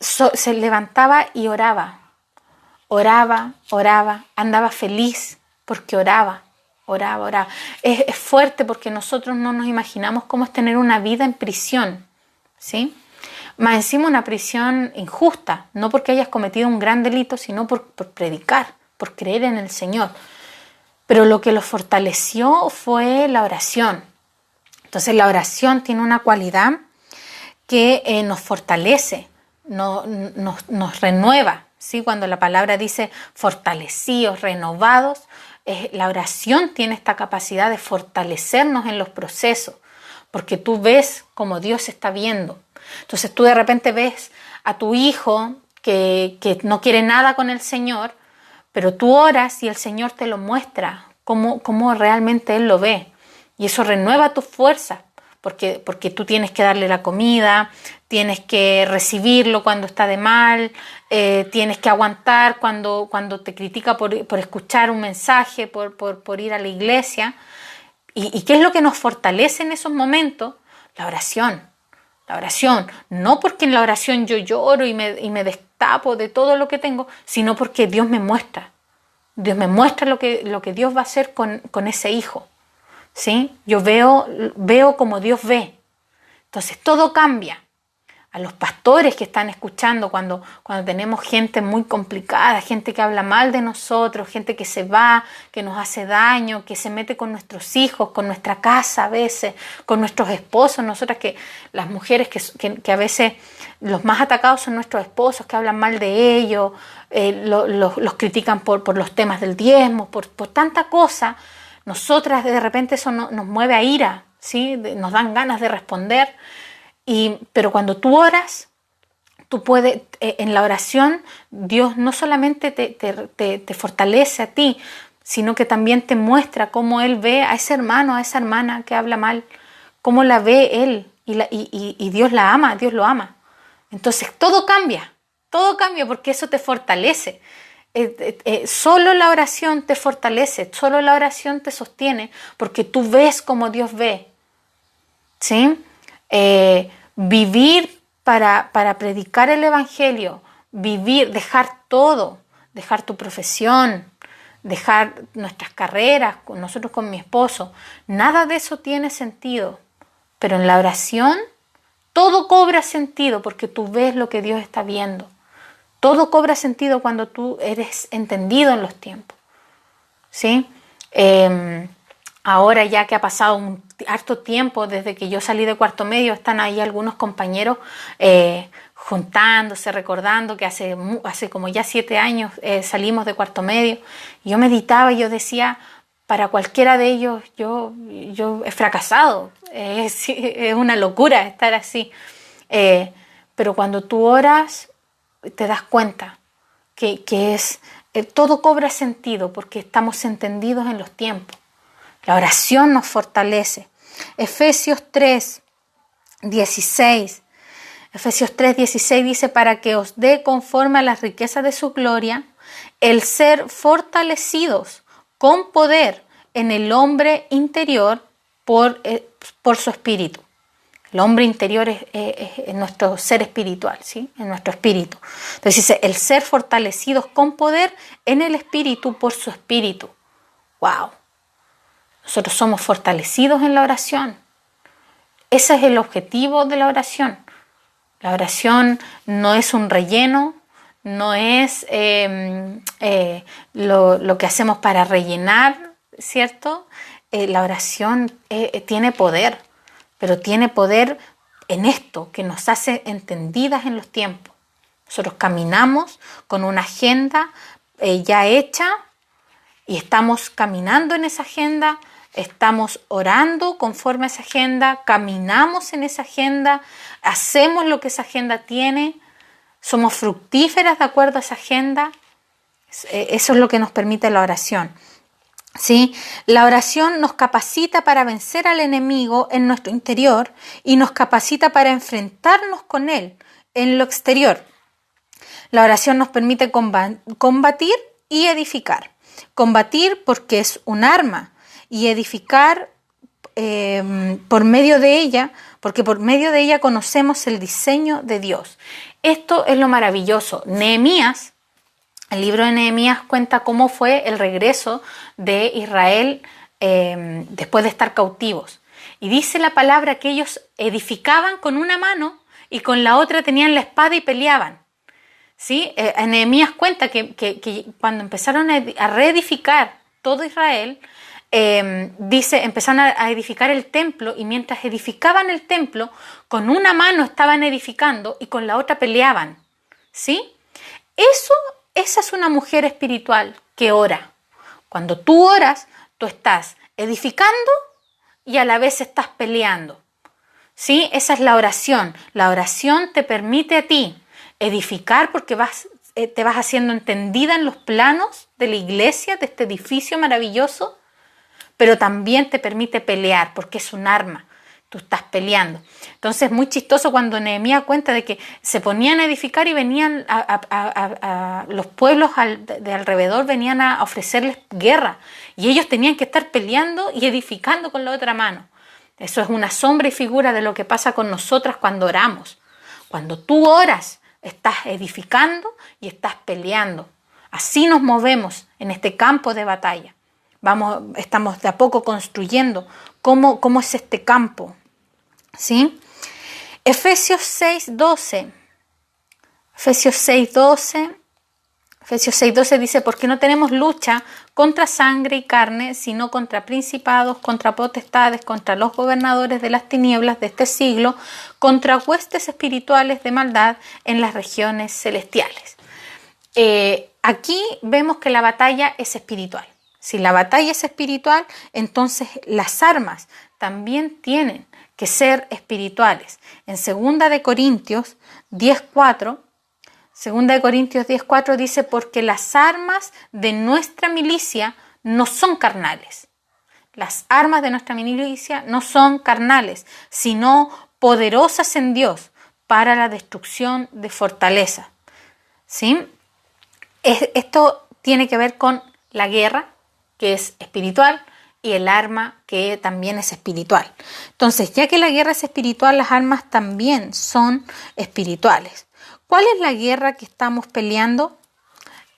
se levantaba y oraba, andaba feliz porque oraba. Es fuerte porque nosotros no nos imaginamos cómo es tener una vida en prisión, ¿sí? Más encima una prisión injusta, no porque hayas cometido un gran delito, sino por predicar, por creer en el Señor. Pero lo que lo fortaleció fue la oración. Entonces la oración tiene una cualidad que nos fortalece, nos renueva, ¿sí? Cuando la palabra dice fortalecidos, renovados, la oración tiene esta capacidad de fortalecernos en los procesos, porque tú ves como Dios está viendo. Entonces tú de repente ves a tu hijo que no quiere nada con el Señor, pero tú oras y el Señor te lo muestra, cómo realmente Él lo ve. Y eso renueva tus fuerzas, porque tú tienes que darle la comida, tienes que recibirlo cuando está de mal, tienes que aguantar cuando te critica por escuchar un mensaje, por ir a la iglesia. ¿Y qué es lo que nos fortalece en esos momentos? La oración. La oración, no porque en la oración yo lloro y me destapo de todo lo que tengo, sino porque Dios me muestra. Dios me muestra lo que Dios va a hacer con ese hijo, ¿sí? Yo veo como Dios ve. Entonces todo cambia. A los pastores que están escuchando cuando tenemos gente muy complicada, gente que habla mal de nosotros, gente que se va, que nos hace daño, que se mete con nuestros hijos, con nuestra casa a veces, con nuestros esposos. Nosotras las mujeres que a veces los más atacados son nuestros esposos, que hablan mal de ellos, los critican por los temas del diezmo, por tanta cosa. Nosotras de repente eso nos mueve a ira, ¿sí? Nos dan ganas de responder. Pero cuando tú oras, tú puedes, en la oración, Dios no solamente te fortalece a ti, sino que también te muestra cómo Él ve a ese hermano, a esa hermana que habla mal, cómo la ve Él, y Dios la ama, Dios lo ama. Entonces todo cambia porque eso te fortalece. Solo la oración te fortalece, solo la oración te sostiene, porque tú ves como Dios ve, ¿sí? Vivir para predicar el Evangelio, dejar todo, dejar tu profesión, dejar nuestras carreras, nosotros con mi esposo, nada de eso tiene sentido, pero en la oración todo cobra sentido porque tú ves lo que Dios está viendo. Todo cobra sentido cuando tú eres entendido en los tiempos, ¿sí? Ahora ya que ha pasado un harto tiempo desde que yo salí de cuarto medio, están ahí algunos compañeros juntándose, recordando que hace como ya 7 años salimos de cuarto medio. Y yo meditaba y yo decía, para cualquiera de ellos yo he fracasado, es una locura estar así. Pero cuando tú oras te das cuenta que es, todo cobra sentido porque estamos entendidos en los tiempos. La oración nos fortalece. Efesios 3:16 dice, para que os dé conforme a las riquezas de su gloria, el ser fortalecidos con poder en el hombre interior por su espíritu. El hombre interior es nuestro ser espiritual, ¿sí? Es nuestro espíritu. Entonces dice, el ser fortalecidos con poder en el espíritu por su espíritu. ¡Wow! Nosotros somos fortalecidos en la oración. Ese es el objetivo de la oración. La oración no es un relleno, no es lo que hacemos para rellenar, ¿cierto? La oración tiene poder, pero tiene poder en esto que nos hace entendidas en los tiempos. Nosotros caminamos con una agenda ya hecha y estamos caminando en esa agenda, estamos orando conforme a esa agenda, caminamos en esa agenda, hacemos lo que esa agenda tiene, somos fructíferas de acuerdo a esa agenda. Eso es lo que nos permite la oración. ¿Sí? La oración nos capacita para vencer al enemigo en nuestro interior y nos capacita para enfrentarnos con él en lo exterior. La oración nos permite combatir y edificar. Combatir porque es un arma y edificar por medio de ella, porque por medio de ella conocemos el diseño de Dios. Esto es lo maravilloso. Nehemías, el libro de Nehemías cuenta cómo fue el regreso de Israel después de estar cautivos. Y dice la palabra que ellos edificaban con una mano y con la otra tenían la espada y peleaban. ¿Sí? Nehemías cuenta que cuando empezaron a reedificar todo Israel, dice, empezaron a edificar el templo y mientras edificaban el templo, con una mano estaban edificando y con la otra peleaban. ¿Sí? Esa es una mujer espiritual que ora. Cuando tú oras, tú estás edificando y a la vez estás peleando. ¿Sí? Esa es la oración. La oración te permite a ti edificar porque te vas haciendo entendida en los planos de la iglesia, de este edificio maravilloso, pero también te permite pelear porque es un arma. Tú estás peleando. Entonces es muy chistoso cuando Nehemías cuenta de que se ponían a edificar y venían los pueblos de alrededor venían a ofrecerles guerra y ellos tenían que estar peleando y edificando con la otra mano. Eso es una sombra y figura de lo que pasa con nosotras cuando oramos. Cuando tú oras, estás edificando y estás peleando. Así nos movemos en este campo de batalla. Estamos de a poco construyendo cómo es este campo. ¿Sí? Efesios 6:12 dice, porque no tenemos lucha contra sangre y carne, sino contra principados, contra potestades, contra los gobernadores de las tinieblas de este siglo, contra huestes espirituales de maldad en las regiones celestiales. Aquí vemos que la batalla es espiritual. Si la batalla es espiritual, entonces las armas también tienen que ser espirituales. En 2 Corintios 10:4 dice, porque las armas de nuestra milicia no son carnales. Las armas de nuestra milicia no son carnales, sino poderosas en Dios para la destrucción de fortalezas. ¿Sí? Esto tiene que ver con la guerra, que es espiritual, y el arma, que también es espiritual. Entonces, ya que la guerra es espiritual, las armas también son espirituales. ¿Cuál es la guerra que estamos peleando?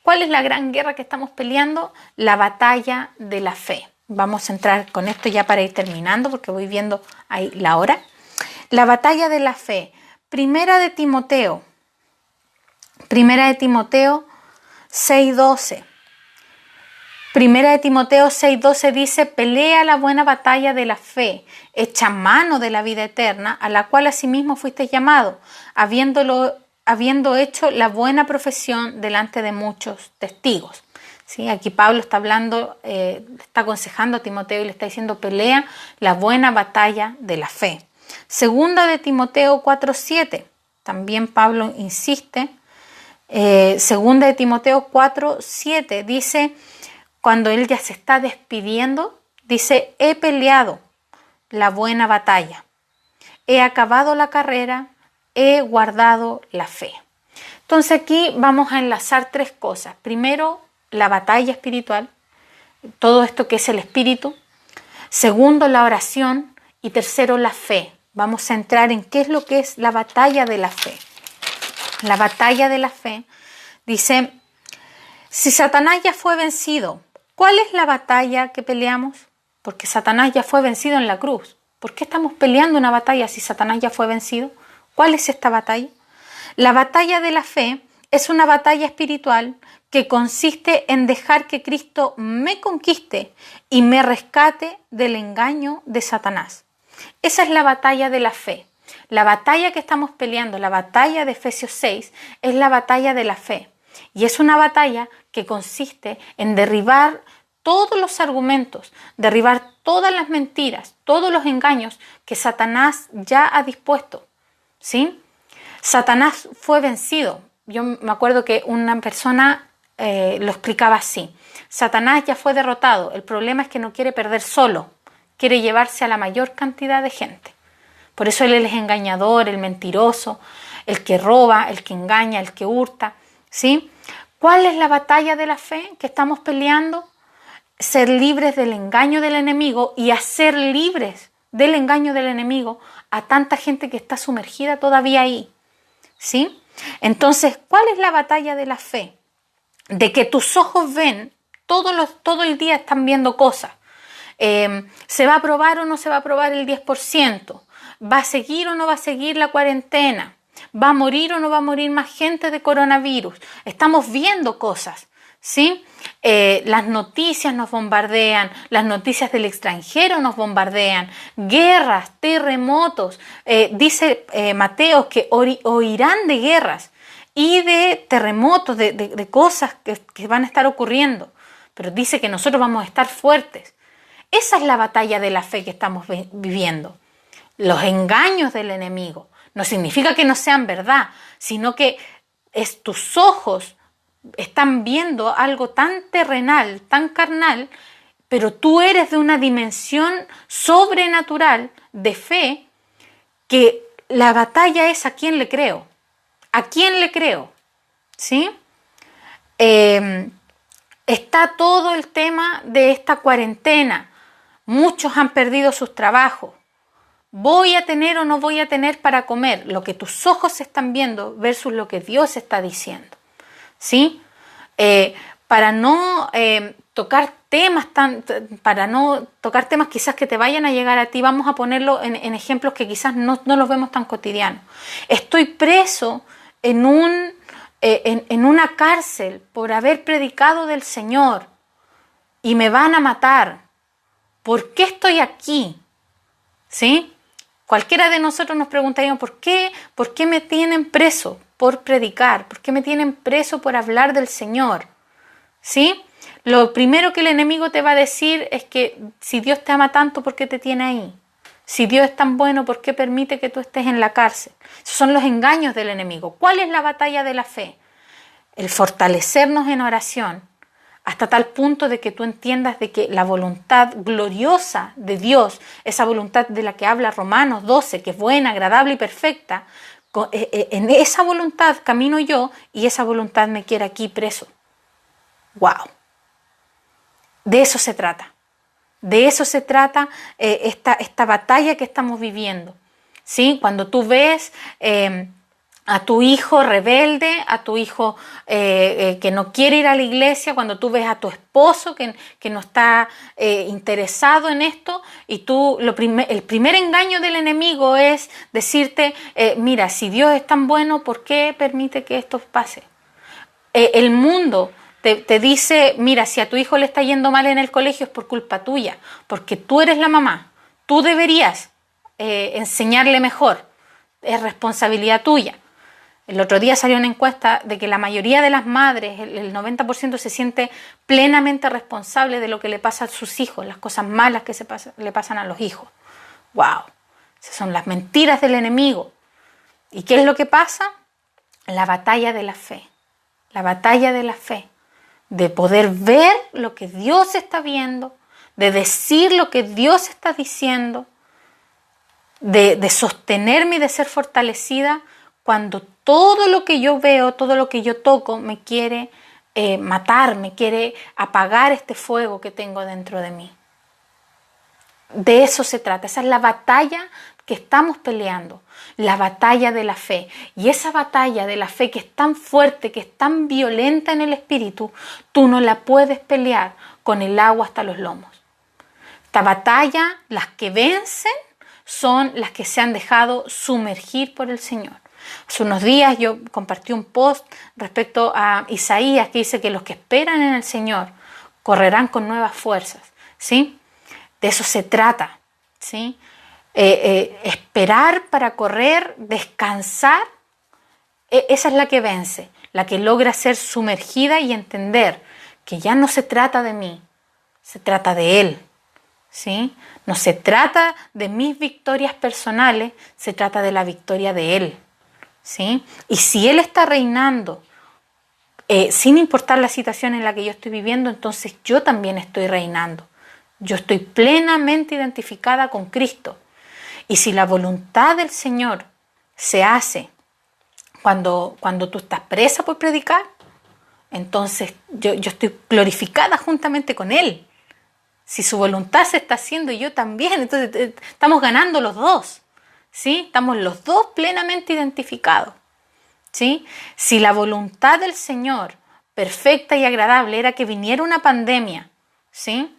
¿Cuál es la gran guerra que estamos peleando? La batalla de la fe. Vamos a entrar con esto ya para ir terminando, porque voy viendo ahí la hora. La batalla de la fe. Primera de Timoteo 6:12. Primera de Timoteo 6:12 dice, pelea la buena batalla de la fe, echa mano de la vida eterna, a la cual asimismo fuiste llamado, habiendo hecho la buena profesión delante de muchos testigos. ¿Sí? Aquí Pablo está hablando, está aconsejando a Timoteo y le está diciendo, pelea la buena batalla de la fe. Segunda de Timoteo 4:7, también Pablo insiste, Segunda de Timoteo 4:7 dice, cuando él ya se está despidiendo, dice, he peleado la buena batalla, he acabado la carrera, he guardado la fe. Entonces aquí vamos a enlazar tres cosas. Primero, la batalla espiritual, todo esto que es el espíritu. Segundo, la oración. Y tercero, la fe. Vamos a entrar en qué es lo que es la batalla de la fe. La batalla de la fe dice, si Satanás ya fue vencido, ¿cuál es la batalla que peleamos? Porque Satanás ya fue vencido en la cruz. ¿Por qué estamos peleando una batalla si Satanás ya fue vencido? ¿Cuál es esta batalla? La batalla de la fe es una batalla espiritual que consiste en dejar que Cristo me conquiste y me rescate del engaño de Satanás. Esa es la batalla de la fe. La batalla que estamos peleando, la batalla de Efesios 6, es la batalla de la fe. Y es una batalla que consiste en derribar todos los argumentos, derribar todas las mentiras, todos los engaños que Satanás ya ha dispuesto, ¿sí? Satanás fue vencido. Yo me acuerdo que una persona lo explicaba así. Satanás ya fue derrotado. El problema es que no quiere perder solo. Quiere llevarse a la mayor cantidad de gente. Por eso él es engañador, el mentiroso, el que roba, el que engaña, el que hurta, ¿sí? ¿Cuál es la batalla de la fe que estamos peleando? Ser libres del engaño del enemigo y hacer libres del engaño del enemigo a tanta gente que está sumergida todavía ahí, ¿sí? Entonces, ¿cuál es la batalla de la fe? De que tus ojos ven, todo el día están viendo cosas. ¿Se va a aprobar o no se va a aprobar el 10%? ¿Va a seguir o no va a seguir la cuarentena? ¿Va a morir o no va a morir más gente de coronavirus? Estamos viendo cosas, ¿sí? Las noticias nos bombardean, las noticias del extranjero nos bombardean, guerras, terremotos. Dice Mateo que oirán de guerras y de terremotos, de cosas que van a estar ocurriendo. Pero dice que nosotros vamos a estar fuertes. Esa es la batalla de la fe que estamos viviendo. Los engaños del enemigo. No significa que no sean verdad, sino que tus ojos están viendo algo tan terrenal, tan carnal, pero tú eres de una dimensión sobrenatural de fe, que la batalla es a quién le creo. ¿A quién le creo? ¿Sí? Está todo el tema de esta cuarentena. Muchos han perdido sus trabajos. ¿Voy a tener o no voy a tener para comer? Lo que tus ojos están viendo versus lo que Dios está diciendo, ¿sí? Para no tocar temas quizás que te vayan a llegar a ti, vamos a ponerlo en ejemplos que quizás no los vemos tan cotidianos. Estoy preso en una cárcel por haber predicado del Señor y me van a matar. ¿Por qué estoy aquí? ¿Sí? Cualquiera de nosotros nos preguntaríamos, ¿por qué me tienen preso por predicar? ¿Por qué me tienen preso por hablar del Señor? ¿Sí? Lo primero que el enemigo te va a decir es que si Dios te ama tanto, ¿por qué te tiene ahí? Si Dios es tan bueno, ¿por qué permite que tú estés en la cárcel? Esos son los engaños del enemigo. ¿Cuál es la batalla de la fe? El fortalecernos en oración, hasta tal punto de que tú entiendas de que la voluntad gloriosa de Dios, esa voluntad de la que habla Romanos 12, que es buena, agradable y perfecta, en esa voluntad camino yo y esa voluntad me quiere aquí preso. ¡Wow! De eso se trata. De eso se trata esta batalla que estamos viviendo, ¿sí? Cuando tú ves a tu hijo rebelde, a tu hijo que no quiere ir a la iglesia, cuando tú ves a tu esposo que no está interesado en esto, y tú el primer engaño del enemigo es decirte, mira, si Dios es tan bueno, ¿por qué permite que esto pase? El mundo te dice, mira, si a tu hijo le está yendo mal en el colegio es por culpa tuya, porque tú eres la mamá, tú deberías enseñarle mejor, es responsabilidad tuya. El otro día salió una encuesta de que la mayoría de las madres, el 90% se siente plenamente responsable de lo que le pasa a sus hijos, las cosas malas que le pasan a los hijos. ¡Wow! Esas son las mentiras del enemigo. ¿Y qué es lo que pasa? La batalla de la fe. la batalla de la fe, de poder ver lo que Dios está viendo, de decir lo que Dios está diciendo, de sostenerme y de ser fortalecida cuando todo lo que yo veo, todo lo que yo toco me quiere matar, me quiere apagar este fuego que tengo dentro de mí. De eso se trata, esa es la batalla que estamos peleando, la batalla de la fe. Y esa batalla de la fe que es tan fuerte, que es tan violenta en el espíritu, tú no la puedes pelear con el agua hasta los lomos. Esta batalla, las que vencen, son las que se han dejado sumergir por el Señor. Hace unos días yo compartí un post respecto a Isaías que dice que los que esperan en el Señor correrán con nuevas fuerzas, ¿sí? De eso se trata, ¿sí? Esperar para correr, descansar, esa es la que vence, la que logra ser sumergida y entender que ya no se trata de mí, se trata de Él, ¿sí? No se trata de mis victorias personales, se trata de la victoria de Él, ¿sí? Y si Él está reinando, sin importar la situación en la que yo estoy viviendo, entonces yo también estoy reinando. Yo estoy plenamente identificada con Cristo. Y si la voluntad del Señor se hace cuando tú estás presa por predicar, entonces yo estoy glorificada juntamente con Él. Si su voluntad se está haciendo y yo también, entonces estamos ganando los dos, ¿sí? Estamos los dos plenamente identificados, ¿sí? Si la voluntad del Señor, perfecta y agradable, era que viniera una pandemia, ¿sí?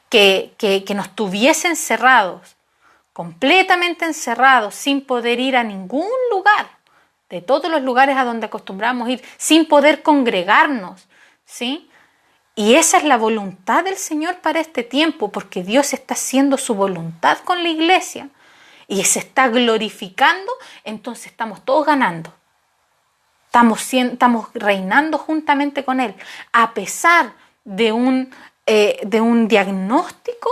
Que nos tuviese encerrados, completamente encerrados, sin poder ir a ningún lugar, de todos los lugares a donde acostumbramos ir, sin poder congregarnos, ¿sí? Y esa es la voluntad del Señor para este tiempo, porque Dios está haciendo su voluntad con la iglesia y se está glorificando, entonces estamos todos ganando. Estamos reinando juntamente con Él, a pesar de un diagnóstico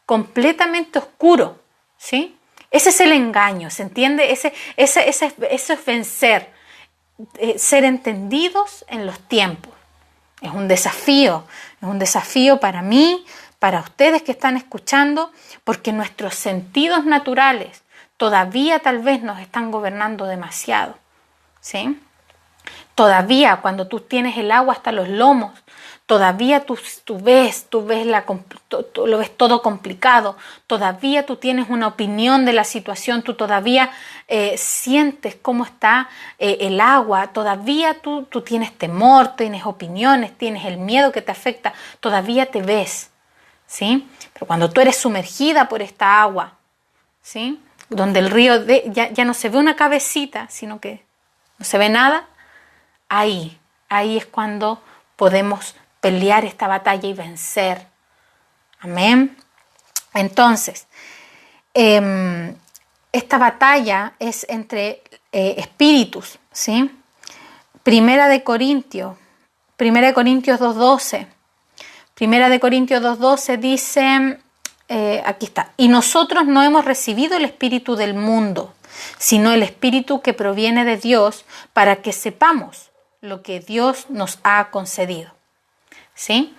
completamente oscuro, ¿sí? Ese es el engaño, ¿se entiende? Eso es vencer, ser entendidos en los tiempos. Es un desafío para mí, para ustedes que están escuchando, porque nuestros sentidos naturales todavía tal vez nos están gobernando demasiado, ¿sí? Todavía cuando tú tienes el agua hasta los lomos, todavía tú ves lo ves todo complicado, todavía tú tienes una opinión de la situación, tú todavía sientes cómo está el agua, todavía tú tienes temor, tienes opiniones, tienes el miedo que te afecta, todavía te ves, ¿sí? Pero cuando tú eres sumergida por esta agua, ¿sí? Donde el río ya no se ve una cabecita, sino que no se ve nada, ahí es cuando podemos pelear esta batalla y vencer. Amén. Entonces, esta batalla es entre espíritus, ¿sí? Primera de Corintios 2:12. Primera de Corintios 2:12 dice, aquí está, y nosotros no hemos recibido el espíritu del mundo, sino el espíritu que proviene de Dios, para que sepamos lo que Dios nos ha concedido, ¿sí?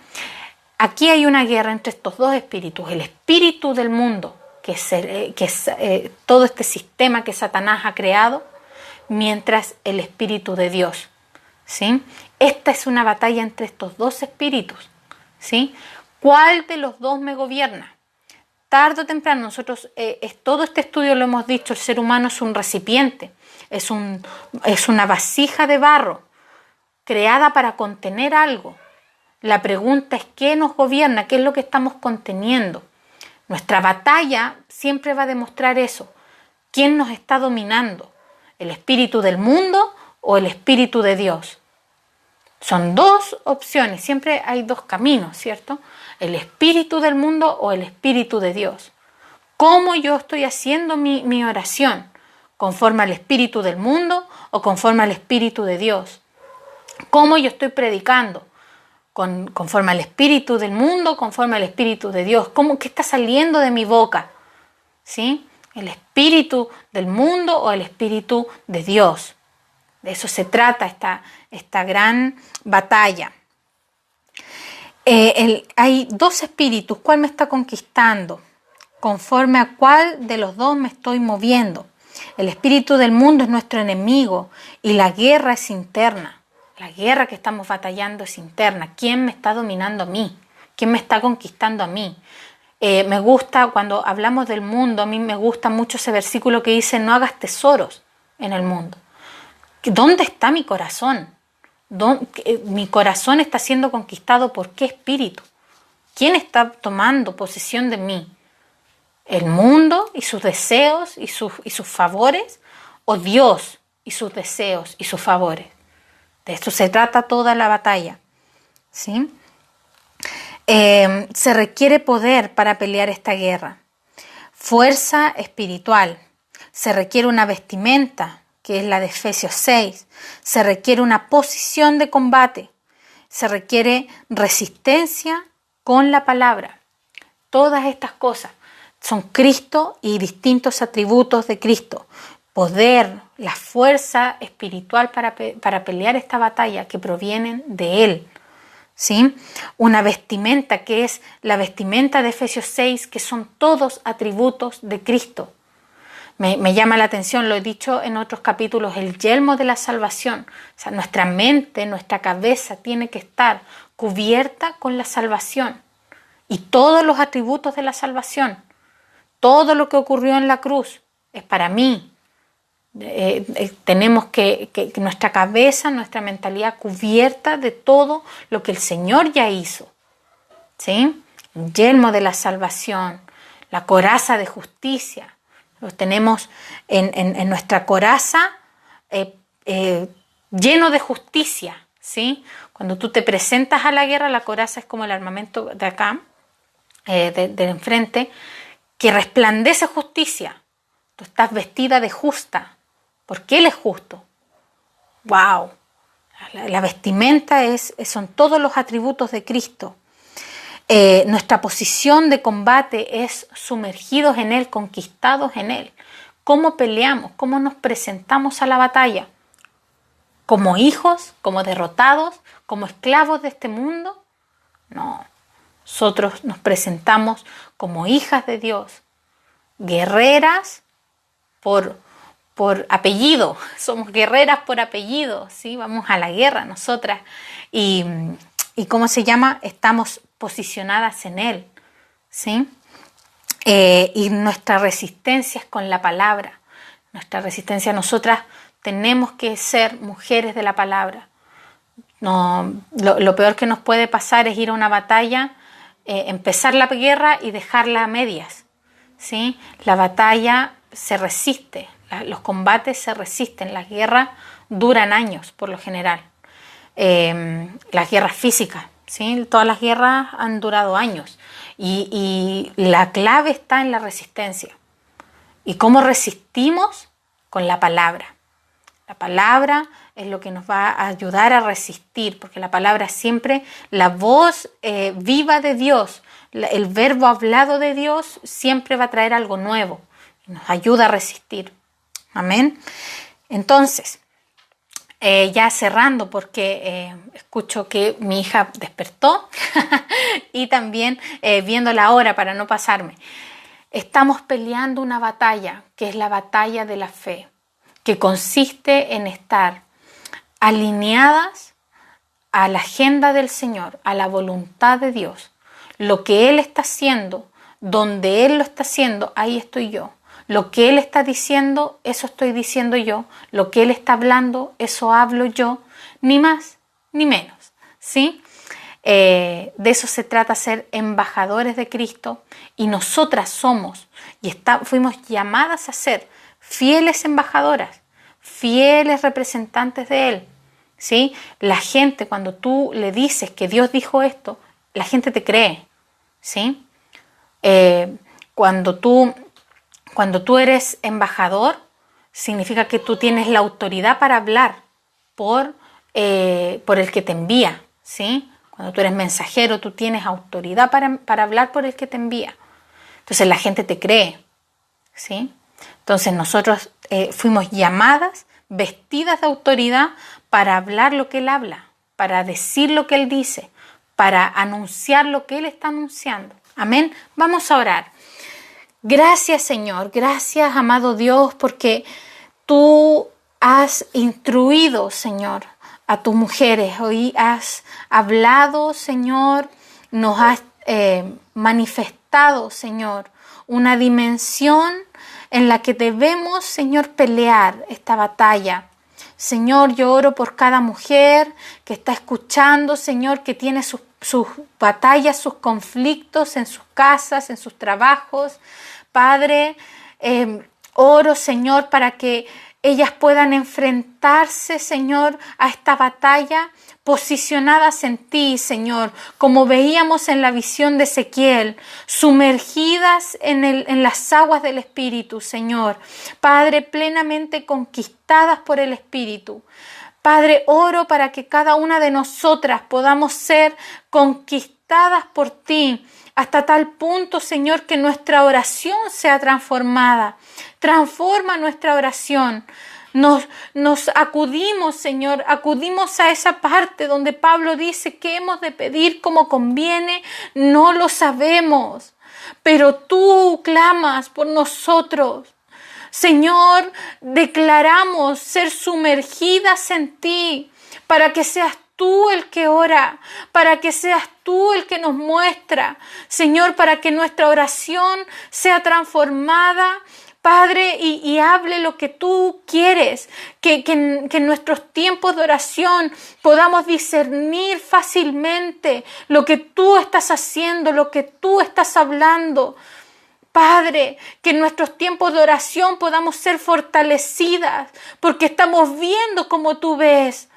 Aquí hay una guerra entre estos dos espíritus, el espíritu del mundo, que es todo este sistema que Satanás ha creado, mientras el espíritu de Dios, ¿sí? Esta es una batalla entre estos dos espíritus, ¿sí? ¿Cuál de los dos me gobierna? Tarde o temprano, nosotros, todo este estudio lo hemos dicho, el ser humano es un recipiente, es una vasija de barro, creada para contener algo. La pregunta es ¿qué nos gobierna? ¿Qué es lo que estamos conteniendo? Nuestra batalla siempre va a demostrar eso. ¿Quién nos está dominando? ¿El espíritu del mundo o el espíritu de Dios? Son dos opciones, siempre hay dos caminos, ¿cierto? El espíritu del mundo o el espíritu de Dios. ¿Cómo yo estoy haciendo mi oración? ¿Conforme al espíritu del mundo o conforme al espíritu de Dios? ¿Cómo yo estoy predicando? ¿Conforme al espíritu del mundo, conforme al espíritu de Dios? ¿Qué está saliendo de mi boca? ¿Sí? ¿El espíritu del mundo o el espíritu de Dios? De eso se trata esta gran batalla. Hay dos espíritus. ¿Cuál me está conquistando? Conforme a cuál de los dos me estoy moviendo. El espíritu del mundo es nuestro enemigo y la guerra es interna. La guerra que estamos batallando es interna. ¿Quién me está dominando a mí? ¿Quién me está conquistando a mí? Me gusta, cuando hablamos del mundo, a mí me gusta mucho ese versículo que dice: no hagas tesoros en el mundo. ¿Dónde está mi corazón? Mi corazón está siendo conquistado por qué espíritu. ¿Quién está tomando posesión de mí? ¿El mundo y sus deseos y sus favores? ¿O Dios y sus deseos y sus favores? De esto se trata toda la batalla, ¿sí? Se requiere poder para pelear esta guerra. Fuerza espiritual. Se requiere una vestimenta, que es la de Efesios 6. Se requiere una posición de combate. Se requiere resistencia con la palabra. Todas estas cosas son Cristo y distintos atributos de Cristo. Poder, la fuerza espiritual para pelear esta batalla que provienen de Él. ¿Sí? Una vestimenta que es la vestimenta de Efesios 6, que son todos atributos de Cristo. Me llama la atención, lo he dicho en otros capítulos, el yelmo de la salvación. O sea, nuestra mente, nuestra cabeza tiene que estar cubierta con la salvación y todos los atributos de la salvación. Todo lo que ocurrió en la cruz es para mí. Tenemos que nuestra cabeza, nuestra mentalidad cubierta de todo lo que el Señor ya hizo, ¿sí? El yelmo de la salvación, la coraza de justicia. Lo tenemos en nuestra coraza lleno de justicia, ¿sí? Cuando tú te presentas a la guerra, la coraza es como el armamento de acá, de enfrente, que resplandece justicia. Tú estás vestida de justa, porque Él es justo. ¡Wow! La vestimenta son todos los atributos de Cristo. Nuestra posición de combate es sumergidos en Él, conquistados en Él. ¿Cómo peleamos? ¿Cómo nos presentamos a la batalla? ¿Como hijos? ¿Como derrotados? ¿Como esclavos de este mundo? No. Nosotros nos presentamos como hijas de Dios, guerreras por apellido. Somos guerreras por apellido, ¿sí? Vamos a la guerra nosotras. Y ¿cómo se llama? Estamos posicionadas en Él, ¿sí? Y nuestra resistencia es con la palabra. Nuestra resistencia, nosotras tenemos que ser mujeres de la palabra. No, lo peor que nos puede pasar es ir a una batalla, empezar la guerra y dejarla a medias, ¿sí? La batalla se resiste, los combates se resisten, las guerras duran años por lo general. Las guerras físicas, ¿sí? Todas las guerras han durado años y la clave está en la resistencia. ¿Y cómo resistimos? Con la palabra. La palabra es lo que nos va a ayudar a resistir, porque la palabra es siempre la voz viva de Dios, el verbo hablado de Dios siempre va a traer algo nuevo, nos ayuda a resistir. Amén. Entonces, ya cerrando, porque escucho que mi hija despertó y también viendo la hora para no pasarme. Estamos peleando una batalla que es la batalla de la fe, que consiste en estar alineadas a la agenda del Señor, a la voluntad de Dios. Lo que Él está haciendo, donde Él lo está haciendo, ahí estoy yo. Lo que Él está diciendo, eso estoy diciendo yo. Lo que Él está hablando, eso hablo yo. Ni más, ni menos, ¿sí? De eso se trata, ser embajadores de Cristo. Y nosotras somos, fuimos llamadas a ser fieles embajadoras, fieles representantes de Él, ¿sí? La gente, cuando tú le dices que Dios dijo esto, la gente te cree, ¿sí? Cuando tú eres embajador, significa que tú tienes la autoridad para hablar por el que te envía, ¿sí? Cuando tú eres mensajero, tú tienes autoridad para hablar por el que te envía. Entonces la gente te cree, ¿sí? Entonces nosotros fuimos llamadas vestidas de autoridad para hablar lo que Él habla, para decir lo que Él dice, para anunciar lo que Él está anunciando. Amén. Vamos a orar. Gracias, Señor. Gracias, amado Dios, porque Tú has instruido, Señor, a tus mujeres. Hoy has hablado, Señor, nos has manifestado, Señor, una dimensión en la que debemos, Señor, pelear esta batalla. Señor, yo oro por cada mujer que está escuchando, Señor, que tiene sus batallas, sus conflictos en sus casas, en sus trabajos. Padre, oro, Señor, para que ellas puedan enfrentarse, Señor, a esta batalla posicionadas en Ti, Señor, como veíamos en la visión de Ezequiel, sumergidas en las aguas del Espíritu, Señor. Padre, plenamente conquistadas por el Espíritu. Padre, oro para que cada una de nosotras podamos ser conquistadas por Ti, hasta tal punto, Señor, que nuestra oración sea transformada. Transforma nuestra oración. Nos acudimos, Señor, acudimos a esa parte donde Pablo dice que hemos de pedir como conviene, no lo sabemos, pero Tú clamas por nosotros. Señor, declaramos ser sumergidas en Ti para que seas Tú el que ora, para que seas Tú el que nos muestra, Señor, para que nuestra oración sea transformada, Padre, y hable lo que Tú quieres, que en nuestros tiempos de oración podamos discernir fácilmente lo que Tú estás haciendo, lo que Tú estás hablando. Padre, que en nuestros tiempos de oración podamos ser fortalecidas, porque estamos viendo como Tú ves.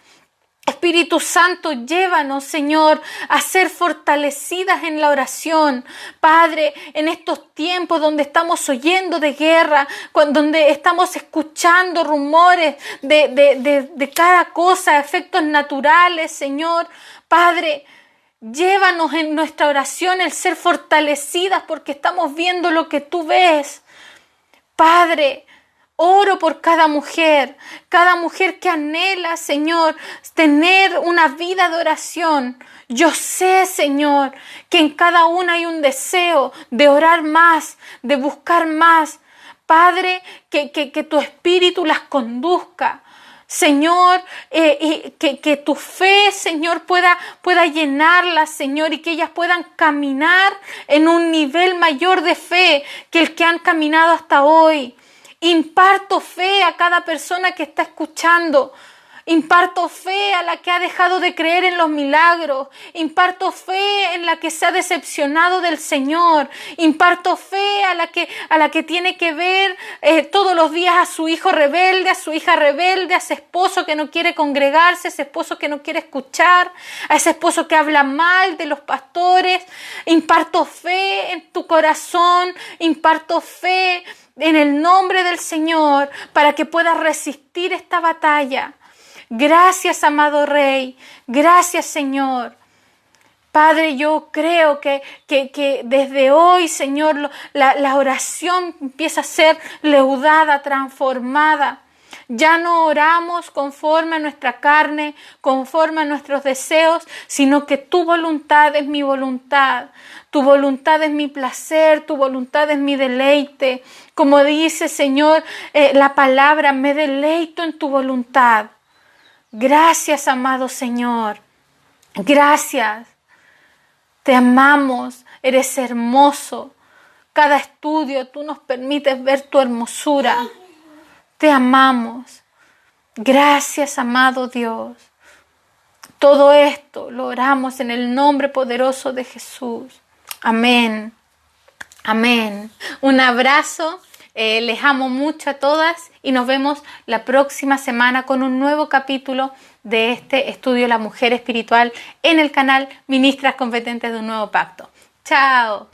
Espíritu Santo, llévanos, Señor, a ser fortalecidas en la oración. Padre, en estos tiempos donde estamos oyendo de guerra, donde estamos escuchando rumores de cada cosa, efectos naturales, Señor. Padre, llévanos en nuestra oración el ser fortalecidas porque estamos viendo lo que Tú ves. Padre, oro por cada mujer que anhela, Señor, tener una vida de oración. Yo sé, Señor, que en cada una hay un deseo de orar más, de buscar más. Padre, que Tu Espíritu las conduzca. Señor, que Tu fe, Señor, pueda llenarlas, Señor, y que ellas puedan caminar en un nivel mayor de fe que el que han caminado hasta hoy. Imparto fe a cada persona que está escuchando. Imparto fe a la que ha dejado de creer en los milagros. Imparto fe en la que se ha decepcionado del Señor. Imparto fe a la que tiene que ver todos los días a su hijo rebelde, a su hija rebelde, a ese esposo que no quiere congregarse, a ese esposo que no quiere escuchar, a ese esposo que habla mal de los pastores. Imparto fe en tu corazón. Imparto fe en el nombre del Señor para que puedas resistir esta batalla. Gracias, amado Rey. Gracias, Señor. Padre, yo creo que desde hoy, Señor, la oración empieza a ser leudada, transformada. Ya no oramos conforme a nuestra carne, conforme a nuestros deseos, sino que Tu voluntad es mi voluntad. Tu voluntad es mi placer, Tu voluntad es mi deleite. Como dice, Señor, la palabra, me deleito en Tu voluntad. Gracias, amado Señor. Gracias. Te amamos. Eres hermoso. Cada estudio Tú nos permites ver Tu hermosura. Te amamos. Gracias, amado Dios. Todo esto lo oramos en el nombre poderoso de Jesús. Amén. Amén. Un abrazo. Les amo mucho a todas y nos vemos la próxima semana con un nuevo capítulo de este estudio La Mujer Espiritual en el canal Ministras Competentes de un Nuevo Pacto. ¡Chao!